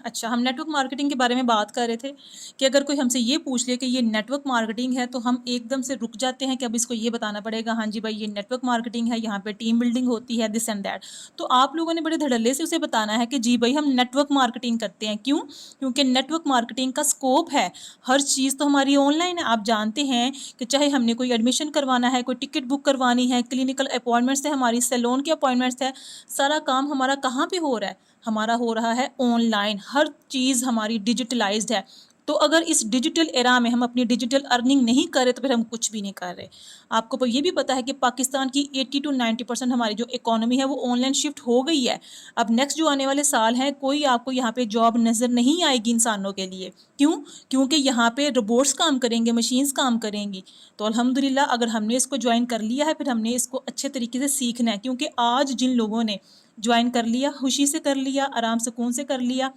अच्छा, हम network marketing के बारे में बात कर रहे थे कि अगर कोई हमसे ये पूछ ले कि ये नेटवर्क मार्केटिंग है, तो हम एकदम से रुक जाते हैं कि अब इसको ये बताना पड़ेगा, हाँ जी भाई ये नेटवर्क मार्केटिंग है, यहाँ पे टीम बिल्डिंग होती है, दिस एंड दैट। तो आप लोगों ने बड़े धड़ल्ले से उसे बताना है कि जी भाई हम नेटवर्क मार्केटिंग करते हैं। क्यों? क्योंकि नेटवर्क मार्केटिंग का स्कोप है, हर चीज़ तो हमारी ऑनलाइन है। आप जानते हैं कि चाहे हमने कोई एडमिशन करवाना है, कोई टिकट बुक करवानी है, क्लिनिकल अपॉइंटमेंट्स है, हमारी सैलून की अपॉइंटमेंट्स है, सारा काम हमारा कहाँ पे हो रहा है? हमारा हो रहा है ऑनलाइन। हर चीज़ हमारी डिजिटलाइज्ड है। तो अगर इस डिजिटल एरा में हम अपनी डिजिटल अर्निंग नहीं कर रहे तो फिर हम कुछ भी नहीं कर रहे। आपको ये भी पता है कि पाकिस्तान की 80 to 90% हमारी जो इकोनॉमी है वो ऑनलाइन शिफ्ट हो गई है। अब नेक्स्ट जो आने वाले साल हैं, कोई आपको यहाँ पे जॉब नज़र नहीं आएगी इंसानों के लिए। क्यों? क्योंकि यहाँ पे रोबोट्स काम करेंगे, मशीन्स काम करेंगी। तो अल्हम्दुलिल्लाह अगर हमने इसको ज्वाइन कर लिया है, फिर हमने इसको अच्छे तरीके से सीखना है। क्योंकि आज जिन लोगों ने ज्वाइन कर लिया, खुशी से कर लिया, आराम सुकून से कर लिया,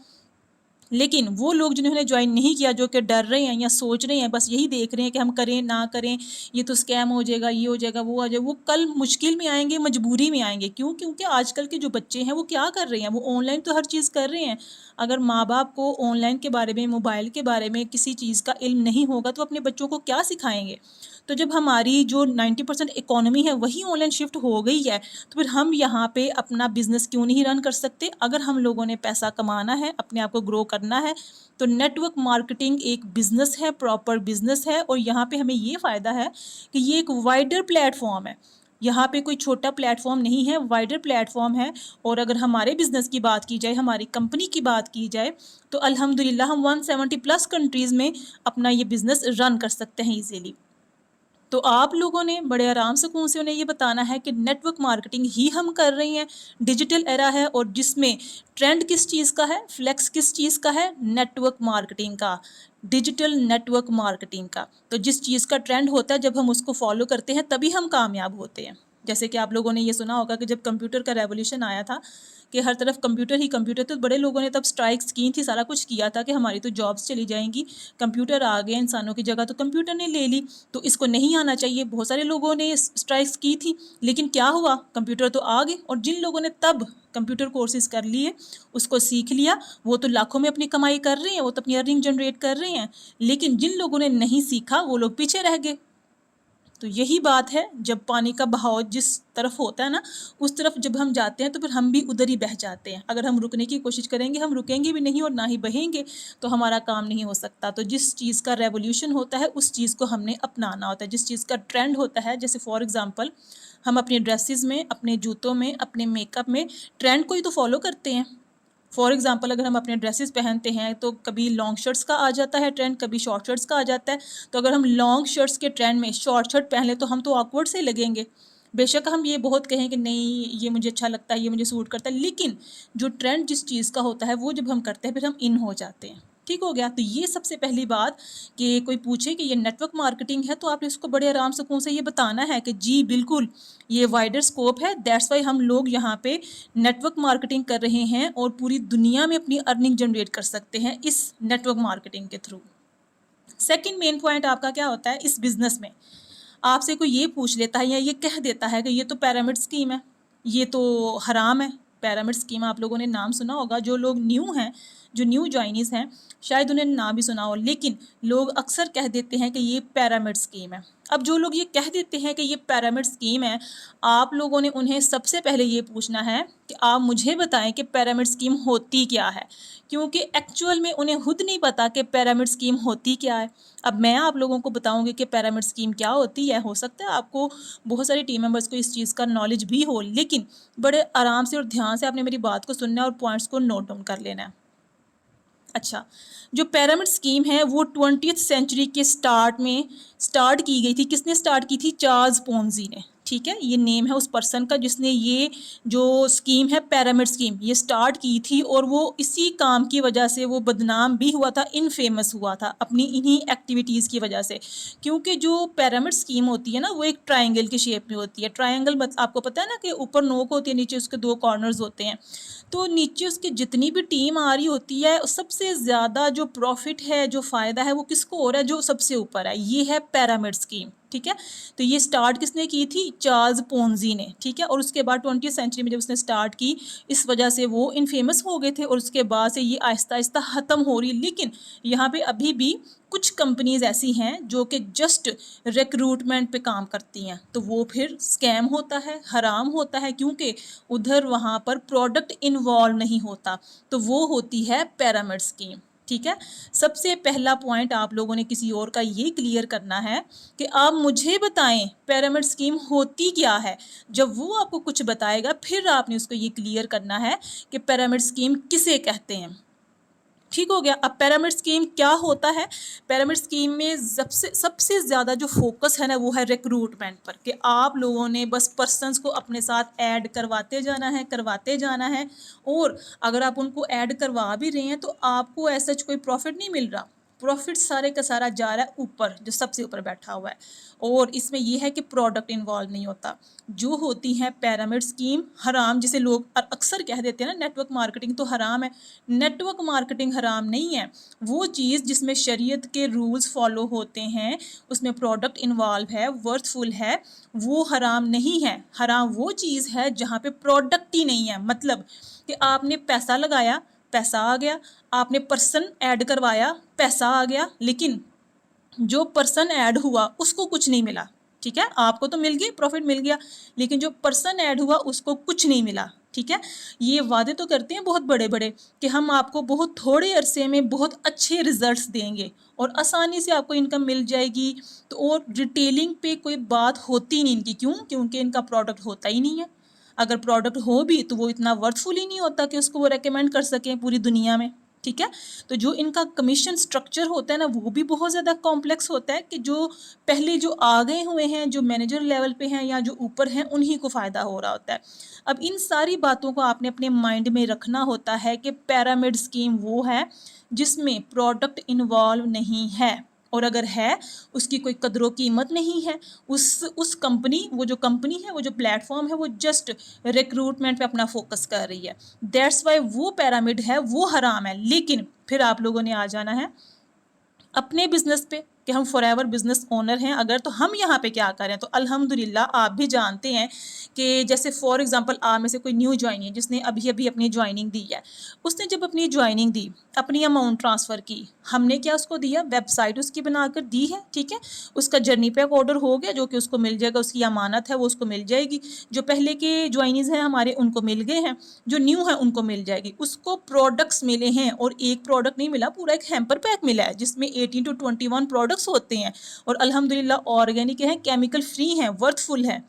लेकिन वो लोग जिन्होंने ज्वाइन नहीं किया, जो कि डर रहे हैं या सोच रहे हैं, बस यही देख रहे हैं कि हम करें ना करें, ये तो स्कैम हो जाएगा, ये हो जाएगा, वो आ जाएगा, वो कल मुश्किल में आएंगे, मजबूरी में आएंगे। क्यों? क्योंकि आजकल के जो बच्चे हैं वो क्या कर रहे हैं, वो ऑनलाइन तो हर चीज़ कर रहे हैं। अगर माँ बाप को ऑनलाइन के बारे में, मोबाइल के बारे में किसी चीज़ का इल्म नहीं होगा तो अपने बच्चों को क्या सिखाएंगे? तो जब हमारी जो 90% इकोनॉमी है वही ऑनलाइन शिफ्ट हो गई है, तो फिर हम यहाँ पे अपना बिजनेस क्यों नहीं रन कर सकते? अगर हम लोगों ने पैसा कमाना है, अपने आप को ग्रो करना है, तो नेटवर्क मार्केटिंग एक बिजनेस है, प्रॉपर बिजनेस है। और यहाँ पे हमें ये फ़ायदा है कि ये एक वाइडर प्लेटफॉर्म है। यहाँ पे कोई छोटा प्लेटफॉर्म नहीं है, वाइडर प्लेटफॉर्म है। और अगर हमारे बिजनेस की बात की जाए, हमारी कंपनी की बात की जाए, तो अल्हम्दुलिल्लाह हम 170 प्लस कंट्रीज़ में अपना ये बिज़नेस रन कर सकते हैं ईजीली। तो आप लोगों ने बड़े आराम सुकून से उन्हें ये बताना है कि नेटवर्क मार्केटिंग ही हम कर रही हैं। डिजिटल एरा है और जिसमें ट्रेंड किस चीज़ का है, फ्लेक्स किस चीज़ का है? नेटवर्क मार्केटिंग का, डिजिटल नेटवर्क मार्केटिंग का। तो जिस चीज़ का ट्रेंड होता है, जब हम उसको फॉलो करते हैं तभी हम कामयाब होते हैं। जैसे कि आप लोगों ने ये सुना होगा कि जब कंप्यूटर का रेवोल्यूशन आया था कि हर तरफ कंप्यूटर ही कंप्यूटर, तो बड़े लोगों ने तब स्ट्राइक्स की थी, सारा कुछ किया था कि हमारी तो जॉब्स चली जाएंगी, कंप्यूटर आ गए, इंसानों की जगह तो कंप्यूटर ने ले ली, तो इसको नहीं आना चाहिए। बहुत सारे लोगों ने स्ट्राइक्स की थी, लेकिन क्या हुआ? कंप्यूटर तो आ गए। और जिन लोगों ने तब कंप्यूटर कोर्सेज कर लिए, उसको सीख लिया, वो तो लाखों में अपनी कमाई कर रहे हैं, वो तो अपनी अर्निंग जनरेट कर रहे हैं। लेकिन जिन लोगों ने नहीं सीखा वो लोग पीछे रह गए। तो यही बात है, जब पानी का बहाव जिस तरफ होता है ना, उस तरफ जब हम जाते हैं तो फिर हम भी उधर ही बह जाते हैं। अगर हम रुकने की कोशिश करेंगे, हम रुकेंगे भी नहीं और ना ही बहेंगे, तो हमारा काम नहीं हो सकता। तो जिस चीज़ का रेवोल्यूशन होता है उस चीज़ को हमने अपनाना होता है। जिस चीज़ का ट्रेंड होता है, जैसे फॉर एग्ज़ाम्पल हम अपने ड्रेसेस में, अपने जूतों में, अपने मेकअप में ट्रेंड को ही तो फॉलो करते हैं। फॉर एग्जाम्पल अगर हम अपने ड्रेसेस पहनते हैं तो कभी लॉन्ग शर्ट्स का आ जाता है ट्रेंड, कभी शॉर्ट शर्ट्स का आ जाता है। तो अगर हम लॉन्ग शर्ट्स के ट्रेंड में शॉर्ट शर्ट पहन लें तो हम तो ऑकवर्ड से लगेंगे। बेशक हम ये बहुत कहें कि नहीं ये मुझे अच्छा लगता है, ये मुझे सूट करता है, लेकिन जो ट्रेंड जिस चीज़ का होता है वो जब हम करते हैं फिर हम इन हो जाते हैं। ठीक हो गया? तो ये सबसे पहली बात कि कोई पूछे कि ये नेटवर्क मार्केटिंग है तो आपने उसको बड़े आराम सुकून से ये बताना है कि जी बिल्कुल ये वाइडर स्कोप है, दैट्स वाई हम लोग यहाँ पे नेटवर्क मार्केटिंग कर रहे हैं और पूरी दुनिया में अपनी अर्निंग जनरेट कर सकते हैं इस नेटवर्क मार्केटिंग के थ्रू। सेकंड मेन पॉइंट आपका क्या होता है इस बिजनेस में? आपसे कोई ये पूछ लेता है या ये कह देता है कि ये तो पिरामिड स्कीम है, ये तो हराम है। पिरामिड स्कीम आप लोगों ने नाम सुना होगा, जो लोग न्यू हैं, जो न्यू जॉइनीज़ हैं, शायद उन्हें ना भी सुना हो, लेकिन लोग अक्सर कह देते हैं कि ये पिरामिड स्कीम है। अब जो लोग ये कह देते हैं कि ये पिरामिड स्कीम है, आप लोगों ने उन्हें सबसे पहले ये पूछना है कि आप मुझे बताएं कि पिरामिड स्कीम होती क्या है, क्योंकि एक्चुअल में उन्हें खुद नहीं पता कि पिरामिड स्कीम होती क्या है। अब मैं आप लोगों को बताऊंगी कि पिरामिड स्कीम क्या होती है। हो सकता है आपको बहुत सारे टीम मेंबर्स को इस चीज़ का नॉलेज भी हो, लेकिन बड़े आराम से और ध्यान से आपने मेरी बात को सुनना है और पॉइंट्स को नोट डाउन कर लेना है। अच्छा, जो पिरामिड स्कीम है वो 20th सेंचुरी के स्टार्ट में स्टार्ट की गई थी। किसने स्टार्ट की थी? चार्ल्स पोंजी ने। ठीक है, ये नेम है उस पर्सन का जिसने ये जो स्कीम है पिरामिड स्कीम ये स्टार्ट की थी, और वो इसी काम की वजह से वो बदनाम भी हुआ था, इनफेमस हुआ था अपनी इन्हीं एक्टिविटीज़ की वजह से। क्योंकि जो पिरामिड स्कीम होती है ना वो एक ट्रायंगल की शेप में होती है। ट्रायंगल आपको पता है ना कि ऊपर नोक होती है, नीचे उसके दो कॉर्नर्स होते हैं। तो नीचे उसकी जितनी भी टीम आ रही होती है, सबसे ज़्यादा जो प्रॉफिट है, जो फ़ायदा है, वो किसको हो रहा है? जो सबसे ऊपर है, ये है पिरामिड स्कीम। ठीक है। तो ये स्टार्ट किसने की थी? चार्ल्स पोंजी ने, ठीक है। और उसके बाद 20वीं सेंचुरी में जब उसने स्टार्ट की, इस वजह से वो इनफेमस हो गए थे और उसके बाद से ये आहिस्ता आहिस्ता ख़त्म हो रही। लेकिन यहाँ पे अभी भी कुछ कंपनीज ऐसी हैं जो कि जस्ट रिक्रूटमेंट पे काम करती हैं, तो वो फिर स्कैम होता है, हराम होता है, क्योंकि उधर वहाँ पर प्रोडक्ट इन्वॉल्व नहीं होता, तो वो होती है पिरामिड स्कीम, ठीक है। सबसे पहला पॉइंट आप लोगों ने किसी और का ये क्लियर करना है कि आप मुझे बताएं पिरामिड स्कीम होती क्या है। जब वो आपको कुछ बताएगा फिर आपने उसको ये क्लियर करना है कि पिरामिड स्कीम किसे कहते हैं। ठीक हो गया। अब पिरामिड स्कीम क्या होता है? पिरामिड स्कीम में सबसे सबसे ज़्यादा जो फोकस है ना वो है रिक्रूटमेंट पर, कि आप लोगों ने बस पर्सनस को अपने साथ ऐड करवाते जाना है। और अगर आप उनको ऐड करवा भी रहे हैं तो आपको ऐसा कोई प्रॉफिट नहीं मिल रहा, प्रॉफिट सारे का सारा जा रहा है ऊपर, जो सबसे ऊपर बैठा हुआ है। और इसमें यह है कि प्रोडक्ट इन्वॉल्व नहीं होता। जो होती है पिरामिड स्कीम हराम, जिसे लोग अक्सर कह देते हैं ना नेटवर्क मार्केटिंग तो हराम है। नेटवर्क मार्केटिंग हराम नहीं है। वो चीज़ जिसमें शरीयत के रूल्स फॉलो होते हैं, उसमें प्रोडक्ट इन्वॉल्व है, वर्थफुल है, वो हराम नहीं है। हराम वो चीज़ है जहाँ पे प्रोडक्ट ही नहीं है। मतलब कि आपने पैसा लगाया, पैसा आ गया, आपने पर्सन ऐड करवाया, पैसा आ गया, लेकिन जो पर्सन ऐड हुआ उसको कुछ नहीं मिला। ठीक है, आपको तो मिल गई, प्रॉफिट मिल गया, लेकिन जो पर्सन ऐड हुआ उसको कुछ नहीं मिला। ठीक है। ये वादे तो करते हैं बहुत बड़े बड़े कि हम आपको बहुत थोड़े अरसे में बहुत अच्छे रिजल्ट्स देंगे और आसानी से आपको इनकम मिल जाएगी। तो और रिटेलिंग पे कोई बात होती नहीं इनकी। क्यों? क्योंकि इनका प्रोडक्ट होता ही नहीं है। अगर प्रोडक्ट हो भी तो वो इतना वर्थफुल ही नहीं होता कि उसको वो रेकमेंड कर सकें पूरी दुनिया में। ठीक है। तो जो इनका कमीशन स्ट्रक्चर होता है ना वो भी बहुत ज़्यादा कॉम्प्लेक्स होता है, कि जो पहले जो आ गए हुए हैं, जो मैनेजर लेवल पे हैं या जो ऊपर हैं, उन्हीं को फ़ायदा हो रहा होता है। अब इन सारी बातों को आपने अपने माइंड में रखना होता है कि पिरामिड स्कीम वो है जिसमें प्रोडक्ट इन्वॉल्व नहीं है, और अगर है उसकी कोई कदरों कीमत नहीं है। उस कंपनी, वो जो कंपनी है, वो जो प्लेटफॉर्म है, वो जस्ट रिक्रूटमेंट पे अपना फोकस कर रही है। दैट्स वाई वो पिरामिड है, वो हराम है। लेकिन फिर आप लोगों ने आ जाना है अपने बिजनेस पे कि हम फॉरएवर बिजनेस ओनर हैं अगर, तो हम यहाँ पे क्या करें। तो अल्हम्दुलिल्लाह आप भी जानते हैं कि जैसे फॉर एग्जांपल आप में से कोई न्यू ज्वाइन है जिसने अभी अभी अपनी ज्वाइनिंग दी है, उसने जब अपनी ज्वाइनिंग दी, अपनी अमाउंट ट्रांसफ़र की, हमने क्या उसको दिया? वेबसाइट उसकी बनाकर दी है। ठीक है। उसका जर्नी पैक ऑर्डर हो गया जो कि उसको मिल जाएगा, उसकी अमानत है वो उसको मिल जाएगी। जो पहले के ज्वाइनीज़ हैं हमारे उनको मिल गए हैं, जो न्यू है उनको मिल जाएगी। उसको प्रोडक्ट्स मिले हैं, और एक प्रोडक्ट नहीं मिला, पूरा एक हैम्पर पैक मिला है जिसमें 18 to 21 प्रोडक्ट्स होते हैं, और अल्हम्दुलिल्लाह ऑर्गेनिक हैं, केमिकल फ्री हैं, वर्थफुल हैं।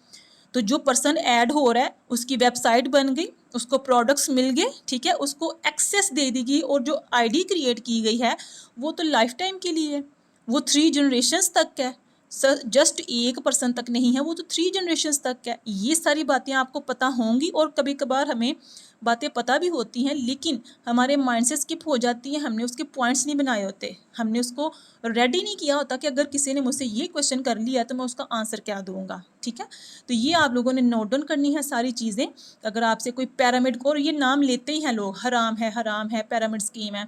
तो जो पर्सन ऐड हो रहा है उसकी वेबसाइट बन गई, उसको प्रोडक्ट्स मिल गए, ठीक है, उसको एक्सेस दे दी गई, और जो आईडी क्रिएट की गई है वो तो लाइफ टाइम के लिए है, वो 3 जनरेशन्स तक है। सर जस्ट एक पर्सन तक नहीं है, वो तो 3 जनरेशन्स तक है। ये सारी बातें आपको पता होंगी, और कभी कभार हमें बातें पता भी होती हैं लेकिन हमारे माइंड से स्किप हो जाती हैं, हमने उसके पॉइंट्स नहीं बनाए होते, हमने उसको रेडी नहीं किया होता कि अगर किसी ने मुझसे ये क्वेश्चन कर लिया तो मैं उसका आंसर क्या दूंगा। ठीक है। तो ये आप लोगों ने नोट डाउन करनी है सारी चीज़ें। अगर आपसे कोई पिरामिड को, और ये नाम लेते ही हैं लोग, हराम है, पिरामिड स्कीम है।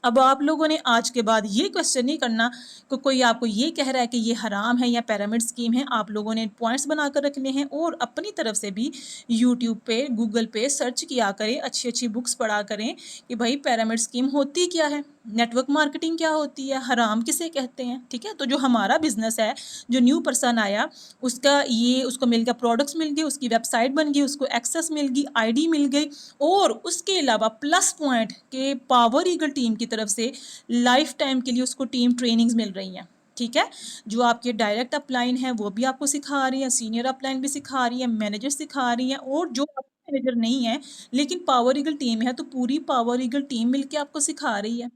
अब आप लोगों ने आज के बाद ये क्वेश्चन नहीं करना कि कोई आपको ये कह रहा है कि ये हराम है या पिरामिड स्कीम है। आप लोगों ने पॉइंट्स बनाकर रखने हैं, और अपनी तरफ से भी यूट्यूब पे, गूगल पे सर्च किया करें, अच्छी अच्छी बुक्स पढ़ा करें कि भाई पिरामिड स्कीम होती क्या है, नेटवर्क मार्केटिंग क्या होती है, हराम किसे कहते हैं। ठीक है। तो जो हमारा बिजनेस है, जो न्यू पर्सन आया, उसका ये, उसको मिल गया, प्रोडक्ट्स मिल गए, उसकी वेबसाइट बन गई, उसको एक्सेस मिल गई, आईडी मिल गई, और उसके अलावा प्लस पॉइंट के पावर ईगल टीम की तरफ से लाइफ टाइम के लिए उसको टीम ट्रेनिंग्स मिल रही हैं। ठीक है। जो आपके डायरेक्ट अपलाइन है वो भी आपको सिखा रही है, सीनियर अपलाइन भी सिखा रही है, मैनेजर सिखा रही है, और जो मैनेजर नहीं है लेकिन पावर ईगल टीम है तो पूरी पावर ईगल टीम मिलके आपको सिखा रही है।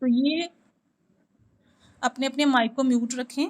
तो ये अपने अपने माइक को म्यूट रखें।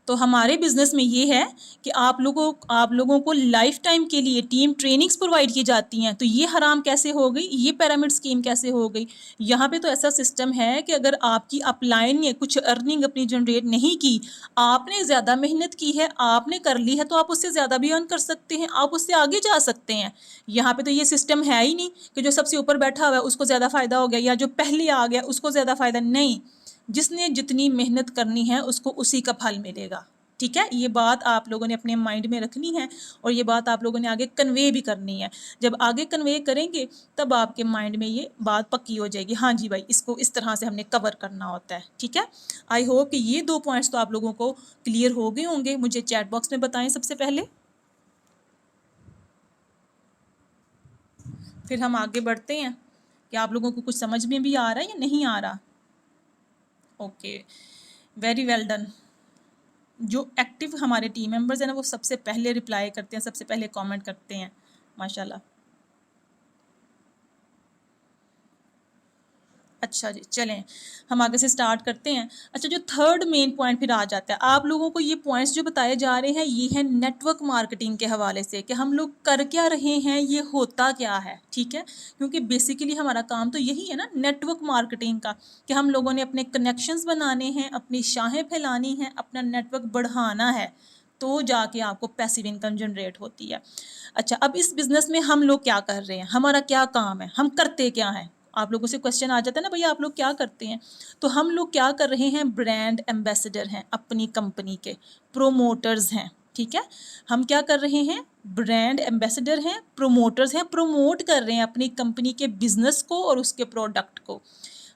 तो हमारे बिजनेस में ये है कि आप लोगों को लाइफ टाइम के लिए टीम ट्रेनिंग्स प्रोवाइड की जाती हैं। तो ये हराम कैसे हो गई, ये पिरामिड स्कीम कैसे हो गई? यहाँ पे तो ऐसा सिस्टम है कि अगर आपकी अपलाइन ने कुछ अर्निंग अपनी जनरेट नहीं की, आपने ज़्यादा मेहनत की है, आपने कर ली है, तो आप उससे ज़्यादा भी अर्न कर सकते हैं, आप उससे आगे जा सकते हैं। यहाँ पे तो ये सिस्टम है ही नहीं कि जो सबसे ऊपर बैठा हुआ है उसको ज़्यादा फ़ायदा हो गया या जो पहले आ गया उसको ज़्यादा फ़ायदा। नहीं, जिसने जितनी मेहनत करनी है उसको उसी का फल मिलेगा। ठीक है, ये बात आप लोगों ने अपने माइंड में रखनी है और ये बात आप लोगों ने आगे कन्वे भी करनी है। जब आगे कन्वे करेंगे तब आपके माइंड में ये बात पक्की हो जाएगी, हाँ जी भाई इसको इस तरह से हमने कवर करना होता है। ठीक है, आई होप कि ये 2 पॉइंट्स तो आप लोगों को क्लियर हो गए होंगे। मुझे चैट बॉक्स में बताएं सबसे पहले, फिर हम आगे बढ़ते हैं कि आप लोगों को कुछ समझ में भी आ रहा है या नहीं आ रहा। Okay, very well done. जो एक्टिव हमारे टीम मेंबर्स हैं ना वो सबसे पहले रिप्लाई करते हैं, सबसे पहले कमेंट करते हैं, माशाल्लाह। अच्छा जी, चलें हम आगे से स्टार्ट करते हैं। अच्छा, जो थर्ड मेन पॉइंट फिर आ जाता है, आप लोगों को ये पॉइंट्स जो बताए जा रहे हैं ये है नेटवर्क मार्केटिंग के हवाले से कि हम लोग कर क्या रहे हैं, ये होता क्या है। ठीक है, क्योंकि बेसिकली हमारा काम तो यही है ना नेटवर्क मार्केटिंग का, कि हम लोगों ने अपने कनेक्शंस बनाने हैं, अपनी शाखें फैलानी हैं, अपना नेटवर्क बढ़ाना है, तो जाके आपको पैसिव इनकम जनरेट होती है। अच्छा, अब इस बिज़नेस में हम लोग क्या कर रहे हैं, हमारा क्या काम है, हम करते क्या हैं? आप लोगों से क्वेश्चन आ जाता है ना, भैया आप लोग क्या करते हैं? तो हम लोग क्या कर रहे हैं, ब्रांड एम्बेसडर हैं अपनी कंपनी के, प्रोमोटर्स हैं। ठीक है, हम क्या कर रहे हैं, ब्रांड एम्बेसडर हैं, प्रोमोटर्स हैं, प्रोमोट कर रहे हैं अपनी कंपनी के बिजनेस को और उसके प्रोडक्ट को।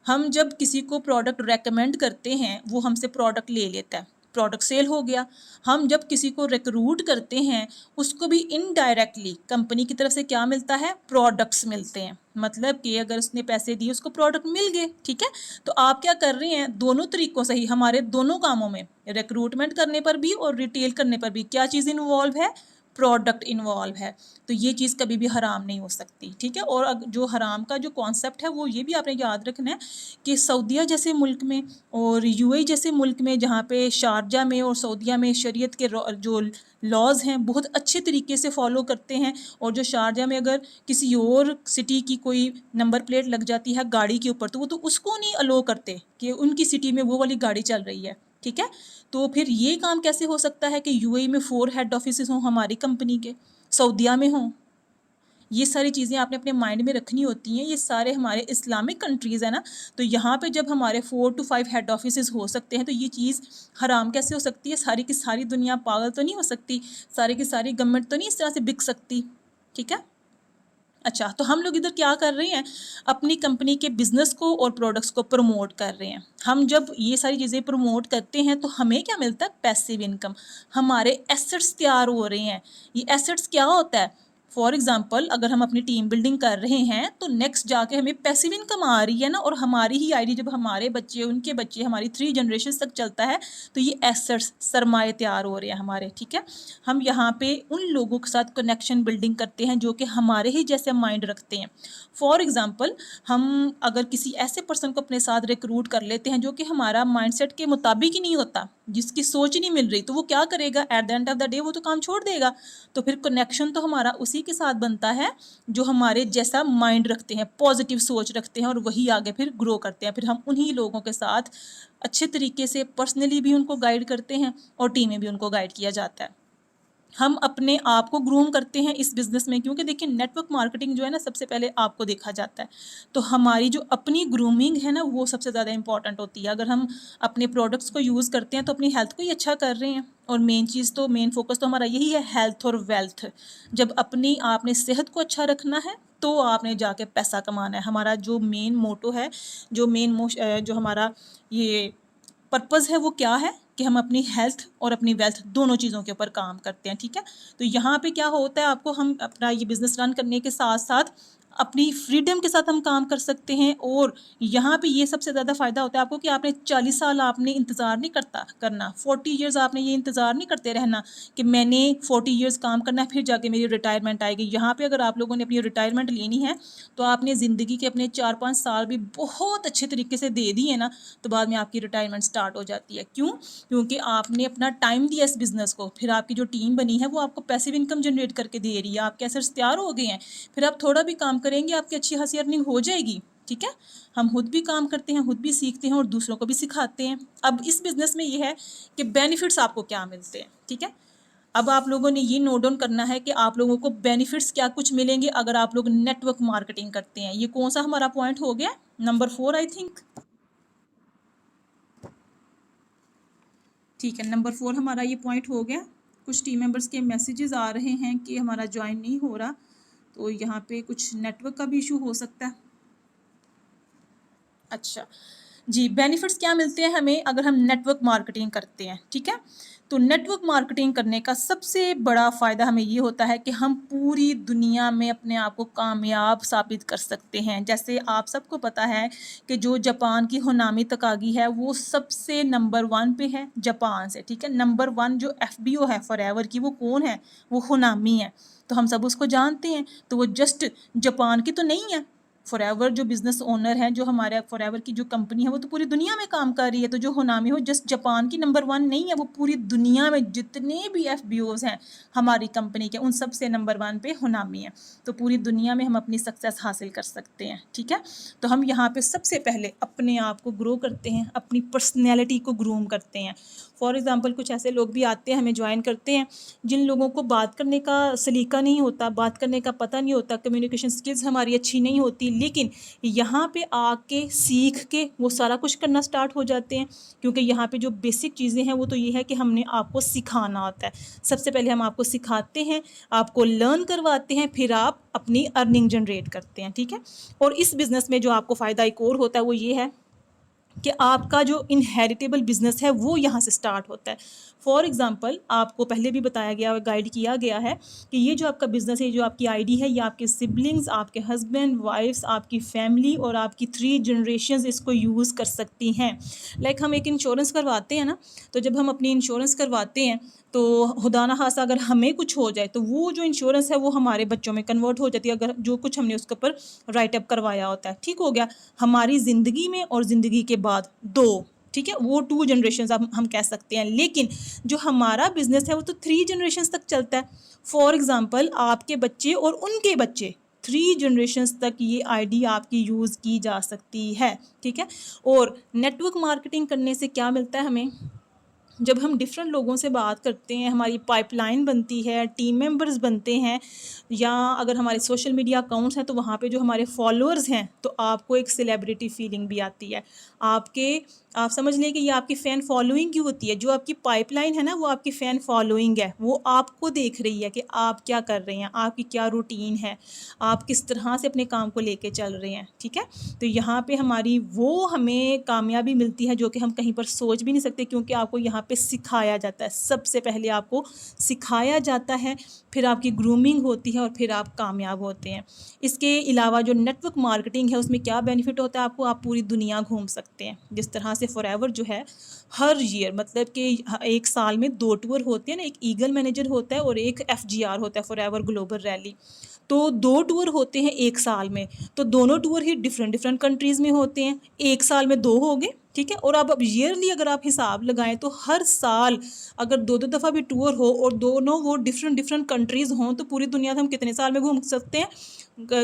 हम जब किसी को प्रोडक्ट रेकमेंड करते हैं वो हमसे प्रोडक्ट ले लेता है, प्रोडक्ट सेल हो गया। हम जब किसी को रिक्रूट करते हैं उसको भी इनडायरेक्टली कंपनी की तरफ से क्या मिलता है, प्रोडक्ट्स मिलते हैं। मतलब कि अगर उसने पैसे दिए उसको प्रोडक्ट मिल गए। ठीक है, तो आप क्या कर रहे हैं, दोनों तरीक़ों से ही हमारे दोनों कामों में, रिक्रूटमेंट करने पर भी और रिटेल करने पर भी क्या चीज़ इन्वॉल्व है, प्रोडक्ट इन्वॉल्व है। तो ये चीज़ कभी भी हराम नहीं हो सकती। ठीक है, और जो हराम का जो कॉन्सेप्ट है वो ये भी आपने याद रखना है कि सऊदीया जैसे मुल्क में और यूएई जैसे मुल्क में, जहाँ पे शारजा में और सऊदीया में शरीयत के जो लॉज हैं बहुत अच्छे तरीके से फॉलो करते हैं, और जो शारजा में अगर किसी और सिटी की कोई नंबर प्लेट लग जाती है गाड़ी के ऊपर तो वो तो उसको नहीं अलो करते कि उनकी सिटी में वो वाली गाड़ी चल रही है। ठीक है, तो फिर ये काम कैसे हो सकता है कि यूएई में 4 हेड ऑफिस हों हमारी कंपनी के, सऊदीया में हों? ये सारी चीज़ें आपने अपने माइंड में रखनी होती हैं। ये सारे हमारे इस्लामिक कंट्रीज़ है ना, तो यहाँ पे जब हमारे 4 to 5 हेड ऑफिस हो सकते हैं तो ये चीज़ हराम कैसे हो सकती है? सारी की सारी दुनिया पागल तो नहीं हो सकती, सारी की सारी गवर्नमेंट तो नहीं इस तरह से बिक सकती। ठीक है, अच्छा, तो हम लोग इधर क्या कर रहे हैं, अपनी कंपनी के बिज़नेस को और प्रोडक्ट्स को प्रमोट कर रहे हैं। हम जब ये सारी चीज़ें प्रमोट करते हैं तो हमें क्या मिलता है, पैसिव इनकम। हमारे एसेट्स तैयार हो रहे हैं। ये एसेट्स क्या होता है, फॉर एग्जांपल अगर हम अपनी टीम बिल्डिंग कर रहे हैं तो नेक्स्ट जाके हमें पैसिव इनकम आ रही है ना, और हमारी ही आईडी जब हमारे बच्चे उनके बच्चे हमारी 3 जनरेशन तक चलता है तो ये एसेट्स सरमाए तैयार हो रहे हैं हमारे। ठीक है, हम यहाँ पे उन लोगों के साथ कनेक्शन बिल्डिंग करते हैं जो कि हमारे ही जैसे माइंड रखते हैं। फॉर एग्जांपल हम अगर किसी ऐसे पर्सन को अपने साथ रिक्रूट कर लेते हैं जो कि हमारा माइंडसेट के मुताबिक ही नहीं होता, जिसकी सोच ही नहीं मिल रही, तो वो क्या करेगा, at the end of the day वो तो काम छोड़ देगा। तो फिर कनेक्शन तो हमारा उसी के साथ बनता है जो हमारे जैसा माइंड रखते हैं, पॉजिटिव सोच रखते हैं, और वही आगे फिर ग्रो करते हैं। फिर हम उन्हीं लोगों के साथ अच्छे तरीके से पर्सनली भी उनको गाइड करते हैं और टीम में भी उनको गाइड किया जाता है। हम अपने आप को ग्रूम करते हैं इस बिज़नेस में, क्योंकि देखिए नेटवर्क मार्केटिंग जो है ना सबसे पहले आपको देखा जाता है। तो हमारी जो अपनी ग्रूमिंग है ना वो सबसे ज़्यादा इंपॉर्टेंट होती है। अगर हम अपने प्रोडक्ट्स को यूज़ करते हैं तो अपनी हेल्थ को ही अच्छा कर रहे हैं, और मेन फोकस तो हमारा यही है, हेल्थ और वेल्थ। जब अपनी आपने सेहत को अच्छा रखना है तो आपने जाके पैसा कमाना है। हमारा जो मेन मोटो है, जो हमारा ये पर्पज़ है वो क्या है कि हम अपनी हेल्थ और अपनी वेल्थ दोनों चीज़ों के ऊपर काम करते हैं। ठीक है, तो यहाँ पे क्या होता है, आपको हम अपना ये बिज़नेस रन करने के साथ साथ अपनी फ्रीडम के साथ हम काम कर सकते हैं। और यहाँ पे ये सबसे ज़्यादा फ़ायदा होता है आपको कि आपने 40 साल आपने इंतज़ार नहीं करना 40 इयर्स आपने ये इंतज़ार नहीं करते रहना कि मैंने 40 इयर्स काम करना है फिर जाके मेरी रिटायरमेंट आएगी। यहाँ पे अगर आप लोगों ने अपनी रिटायरमेंट लेनी है तो आपने ज़िंदगी के अपने 4-5 साल भी बहुत अच्छे तरीके से दे दिए ना, तो बाद में आपकी रिटायरमेंट स्टार्ट हो जाती है। क्यों? क्योंकि आपने अपना टाइम दिया इस बिज़नेस को, फिर आपकी जो टीम बनी है वो आपको पैसिव इनकम जनरेट करके दे रही है, आपके एसेट्स तैयार हो गए हैं, फिर आप थोड़ा भी काम करेंगे आपकी अच्छी खासी अर्निंग हो जाएगी। ठीक है, हम खुद भी काम करते हैं, खुद भी सीखते हैं और दूसरों को भी सिखाते हैं। अब इस बिज़नेस में ये है कि बेनिफिट्स आपको क्या मिलते हैं। ठीक है, अब आप लोगों ने ये नोट डाउन करना है कि आप लोगों को बेनिफिट्स क्या कुछ मिलेंगे अगर आप लोग नेटवर्क मार्केटिंग करते हैं। ये कौन सा हमारा पॉइंट हो गया? Number 4 I think. ठीक है, नंबर 4 हमारा ये पॉइंट हो गया। कुछ टीम मेंबर्स के मैसेजेस आ रहे हैं कि हमारा ज्वाइन नहीं हो रहा, तो यहाँ पे कुछ नेटवर्क का भी इशू हो सकता है। अच्छा जी, बेनिफिट्स क्या मिलते हैं हमें अगर हम नेटवर्क मार्केटिंग करते हैं। ठीक है, तो नेटवर्क मार्केटिंग करने का सबसे बड़ा फ़ायदा हमें ये होता है कि हम पूरी दुनिया में अपने आप को कामयाब साबित कर सकते हैं। जैसे आप सबको पता है कि जो जापान की होनामी तकागी है वो सबसे नंबर 1 पे है जापान से। ठीक है, नंबर 1 जो एफबीओ है फॉरएवर की, वो कौन है? वो होनामी है। तो हम सब उसको जानते हैं, तो वो जस्ट जापान की तो नहीं है। फॉरएवर जो बिज़नेस ओनर है, जो हमारे फॉरएवर की जो कंपनी है, वो तो पूरी दुनिया में काम कर रही है। तो जो होनामी हो जस्ट जापान की नंबर 1 नहीं है, वो पूरी दुनिया में जितने भी एफबीओज हैं हमारी कंपनी के, उन सब से नंबर 1 पे होनामी है। तो पूरी दुनिया में हम अपनी सक्सेस हासिल कर सकते हैं। ठीक है, तो हम यहाँ पे सबसे पहले अपने आप को ग्रो करते हैं, अपनी पर्सनैलिटी को ग्रूम करते हैं। फॉर एग्ज़ाम्पल कुछ ऐसे लोग भी आते हैं, हमें ज्वाइन करते हैं, जिन लोगों को बात करने का सलीका नहीं होता, बात करने का पता नहीं होता, कम्युनिकेशन स्किल्स हमारी अच्छी नहीं होती, लेकिन यहाँ पे आके सीख के वो सारा कुछ करना स्टार्ट हो जाते हैं। क्योंकि यहाँ पे जो बेसिक चीज़ें हैं वो तो ये है कि हमने आपको सिखाना होता है। सबसे पहले हम आपको सिखाते हैं, आपको लर्न करवाते हैं, फिर आप अपनी अर्निंग जनरेट करते हैं। ठीक है, और इस बिज़नेस में जो आपको फ़ायदा एक और होता है वो ये है कि आपका जो इनहेरिटेबल बिज़नेस है वो यहाँ से स्टार्ट होता है। फॉर एग्ज़ाम्पल आपको पहले भी बताया गया, गाइड किया गया है कि ये जो आपका बिज़नेस है, जो आपकी आईडी है, ये आपके सिबलिंग्स, आपके हस्बैंड वाइफ्स, आपकी फैमिली और आपकी 3 जनरेशंस इसको यूज़ कर सकती हैं। लाइक हम एक इंश्योरेंस करवाते हैं ना, तो जब हम अपनी इंश्योरेंस करवाते हैं तो खुदा ना खास्ता अगर हमें कुछ हो जाए तो वो जो इंश्योरेंस है वो हमारे बच्चों में कन्वर्ट हो जाती है, अगर जो कुछ हमने उसके ऊपर राइट अप करवाया होता है। ठीक हो गया, हमारी ज़िंदगी में और ज़िंदगी के बाद 2। ठीक है, वो 2 जनरेशंस हम कह सकते हैं। लेकिन जो हमारा बिज़नेस है वो तो 3 जनरेशंस तक चलता है। फॉर एग्ज़ाम्पल आपके बच्चे और उनके बच्चे, 3 जनरेशंस तक ये आईडी आपकी यूज़ की जा सकती है। ठीक है, और नेटवर्क मार्केटिंग करने से क्या मिलता है हमें? जब हम डिफरेंट लोगों से बात करते हैं, हमारी पाइपलाइन बनती है, टीम मेंबर्स बनते हैं, या अगर हमारे सोशल मीडिया अकाउंट्स हैं तो वहाँ पे जो हमारे फॉलोअर्स हैं, तो आपको एक सेलिब्रिटी फीलिंग भी आती है। आप समझ लें कि ये आपकी फ़ैन फॉलोइंग की होती है। जो आपकी पाइपलाइन है ना, वो आपकी फ़ैन फॉलोइंग है। वो आपको देख रही है कि आप क्या कर रहे हैं, आपकी क्या रूटीन है, आप किस तरह से अपने काम को लेके चल रहे हैं। ठीक है, तो यहाँ पे हमें कामयाबी मिलती है जो कि हम कहीं पर सोच भी नहीं सकते, क्योंकि आपको यहाँ पे सिखाया जाता है। सबसे पहले आपको सिखाया जाता है, फिर आपकी ग्रूमिंग होती है और फिर आप कामयाब होते हैं। इसके अलावा जो नेटवर्क मार्केटिंग है उसमें क्या बेनिफिट होता है आपको? आप पूरी दुनिया घूम सकते हैं। जिस तरह से फॉरएवर जो है हर ईयर, मतलब कि एक साल में 2 टूर होते हैं ना, एक ईगल मैनेजर होता है और एक एफजीआर होता है, फॉरएवर ग्लोबल रैली। तो 2 टूर होते हैं एक साल में, तो दोनों टूर ही डिफरेंट डिफरेंट कंट्रीज़ में होते हैं। एक साल में 2 हो गए। ठीक है, और अब ईयरली अगर आप हिसाब लगाएं तो हर साल अगर 2-2 दफ़ा भी टूर हो और दोनों वो डिफरेंट डिफरेंट कंट्रीज़ हों, तो पूरी दुनिया हम कितने साल में घूम सकते हैं?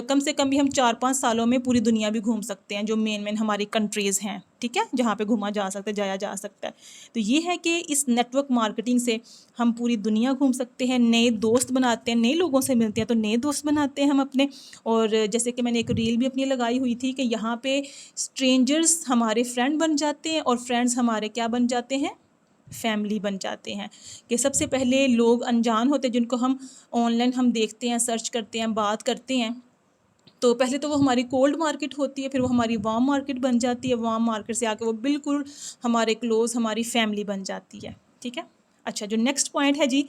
कम से कम भी हम 4-5 सालों में पूरी दुनिया भी घूम सकते हैं, जो मेन हमारी कंट्रीज़ हैं। ठीक है, जहाँ पे घूमा जा सकता है, जाया जा सकता है। तो ये है कि इस नेटवर्क मार्केटिंग से हम पूरी दुनिया घूम सकते हैं, नए दोस्त बनाते हैं, नए लोगों से मिलते हैं तो नए दोस्त बनाते हैं हम अपने। और जैसे कि मैंने एक रील भी अपनी लगाई हुई थी कि यहाँ पे स्ट्रेंजर्स हमारे फ्रेंड बन जाते हैं और फ्रेंड्स हमारे क्या बन जाते हैं? फैमिली बन जाते हैं। कि सबसे पहले लोग अनजान होते हैं, जिनको हम ऑनलाइन हम देखते हैं, सर्च करते हैं, बात करते हैं, तो पहले तो वो हमारी कोल्ड मार्केट होती है, फिर वो हमारी वार्म मार्केट बन जाती है, वार्म मार्केट से आके वो बिल्कुल हमारे क्लोज़, हमारी फैमिली बन जाती है। ठीक है, अच्छा, जो नेक्स्ट पॉइंट है जी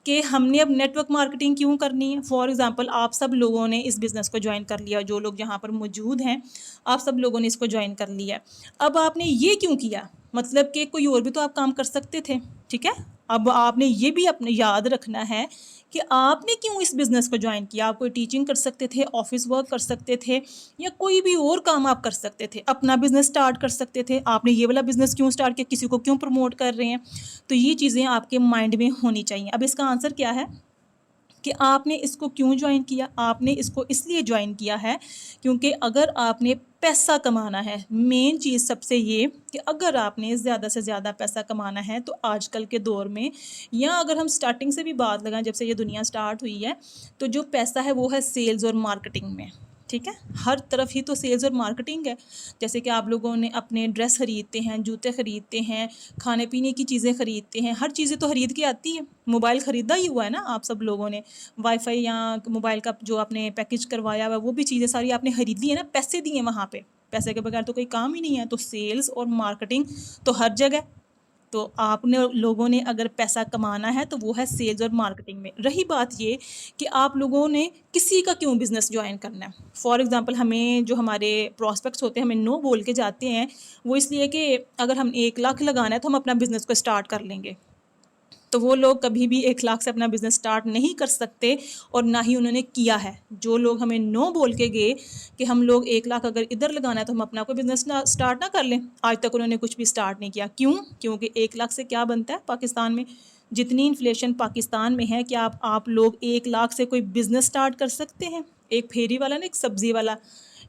कि हमने अब नेटवर्क मार्केटिंग क्यों करनी है। फॉर एग्जांपल आप सब लोगों ने इस बिज़नेस को ज्वाइन कर लिया, जो लोग यहाँ पर मौजूद हैं, आप सब लोगों ने इसको ज्वाइन कर लिया है। अब आपने ये क्यों किया, मतलब कि कोई और भी तो आप काम कर सकते थे, ठीक है। अब आपने ये भी अपने याद रखना है कि आपने क्यों इस बिज़नेस को ज्वाइन किया। आप कोई टीचिंग कर सकते थे, ऑफिस वर्क कर सकते थे, या कोई भी और काम आप कर सकते थे, अपना बिज़नेस स्टार्ट कर सकते थे। आपने ये वाला बिज़नेस क्यों स्टार्ट किया, किसी को क्यों प्रमोट कर रहे हैं। तो ये चीज़ें आपके माइंड में होनी चाहिए। अब इसका आंसर क्या है कि आपने इसको क्यों ज्वाइन किया। आपने इसको इसलिए ज्वाइन किया है क्योंकि अगर आपने पैसा कमाना है, मेन चीज़ सबसे ये कि अगर आपने ज़्यादा से ज़्यादा पैसा कमाना है तो आजकल के दौर में, या अगर हम स्टार्टिंग से भी बात लगाएं, जब से ये दुनिया स्टार्ट हुई है, तो जो पैसा है वो है सेल्स और मार्केटिंग में, ठीक है। हर तरफ ही तो सेल्स और मार्केटिंग है। जैसे कि आप लोगों ने अपने ड्रेस ख़रीदते हैं, जूते ख़रीदते हैं, खाने पीने की चीज़ें ख़रीदते हैं, हर चीज़ें तो ख़रीद के आती है। मोबाइल ख़रीदा ही हुआ है ना आप सब लोगों ने, वाईफाई या मोबाइल का जो आपने पैकेज करवाया हुआ है, वो भी चीज़ें सारी आपने ख़रीद ली है ना, पैसे दिए वहाँ पे। पैसे के बगैर तो कोई काम ही नहीं है। तो सेल्स और मार्केटिंग तो हर जगह। तो आपने लोगों ने अगर पैसा कमाना है तो वो है सेल्स और मार्केटिंग में। रही बात ये कि आप लोगों ने किसी का क्यों बिज़नेस ज्वाइन करना है। फॉर एग्जांपल हमें जो हमारे प्रॉस्पेक्ट्स होते हैं हमें नो बोल के जाते हैं, वो इसलिए कि अगर हम 1 लाख लगाना है तो हम अपना बिज़नेस को स्टार्ट कर लेंगे। तो वो लोग कभी भी 1 लाख से अपना बिज़नेस स्टार्ट नहीं कर सकते, और ना ही उन्होंने किया है। जो लोग हमें नो बोल के गए कि हम लोग 1 लाख अगर इधर लगाना है तो हम अपना कोई बिज़नेस स्टार्ट ना कर लें, आज तक उन्होंने कुछ भी स्टार्ट नहीं किया। क्यों? क्योंकि 1 लाख से क्या बनता है पाकिस्तान में, जितनी इन्फ्लेशन पाकिस्तान में है, क्या आप लोग 1 लाख से कोई बिज़नेस स्टार्ट कर सकते हैं। एक फेरी वाला ना, एक सब्ज़ी वाला,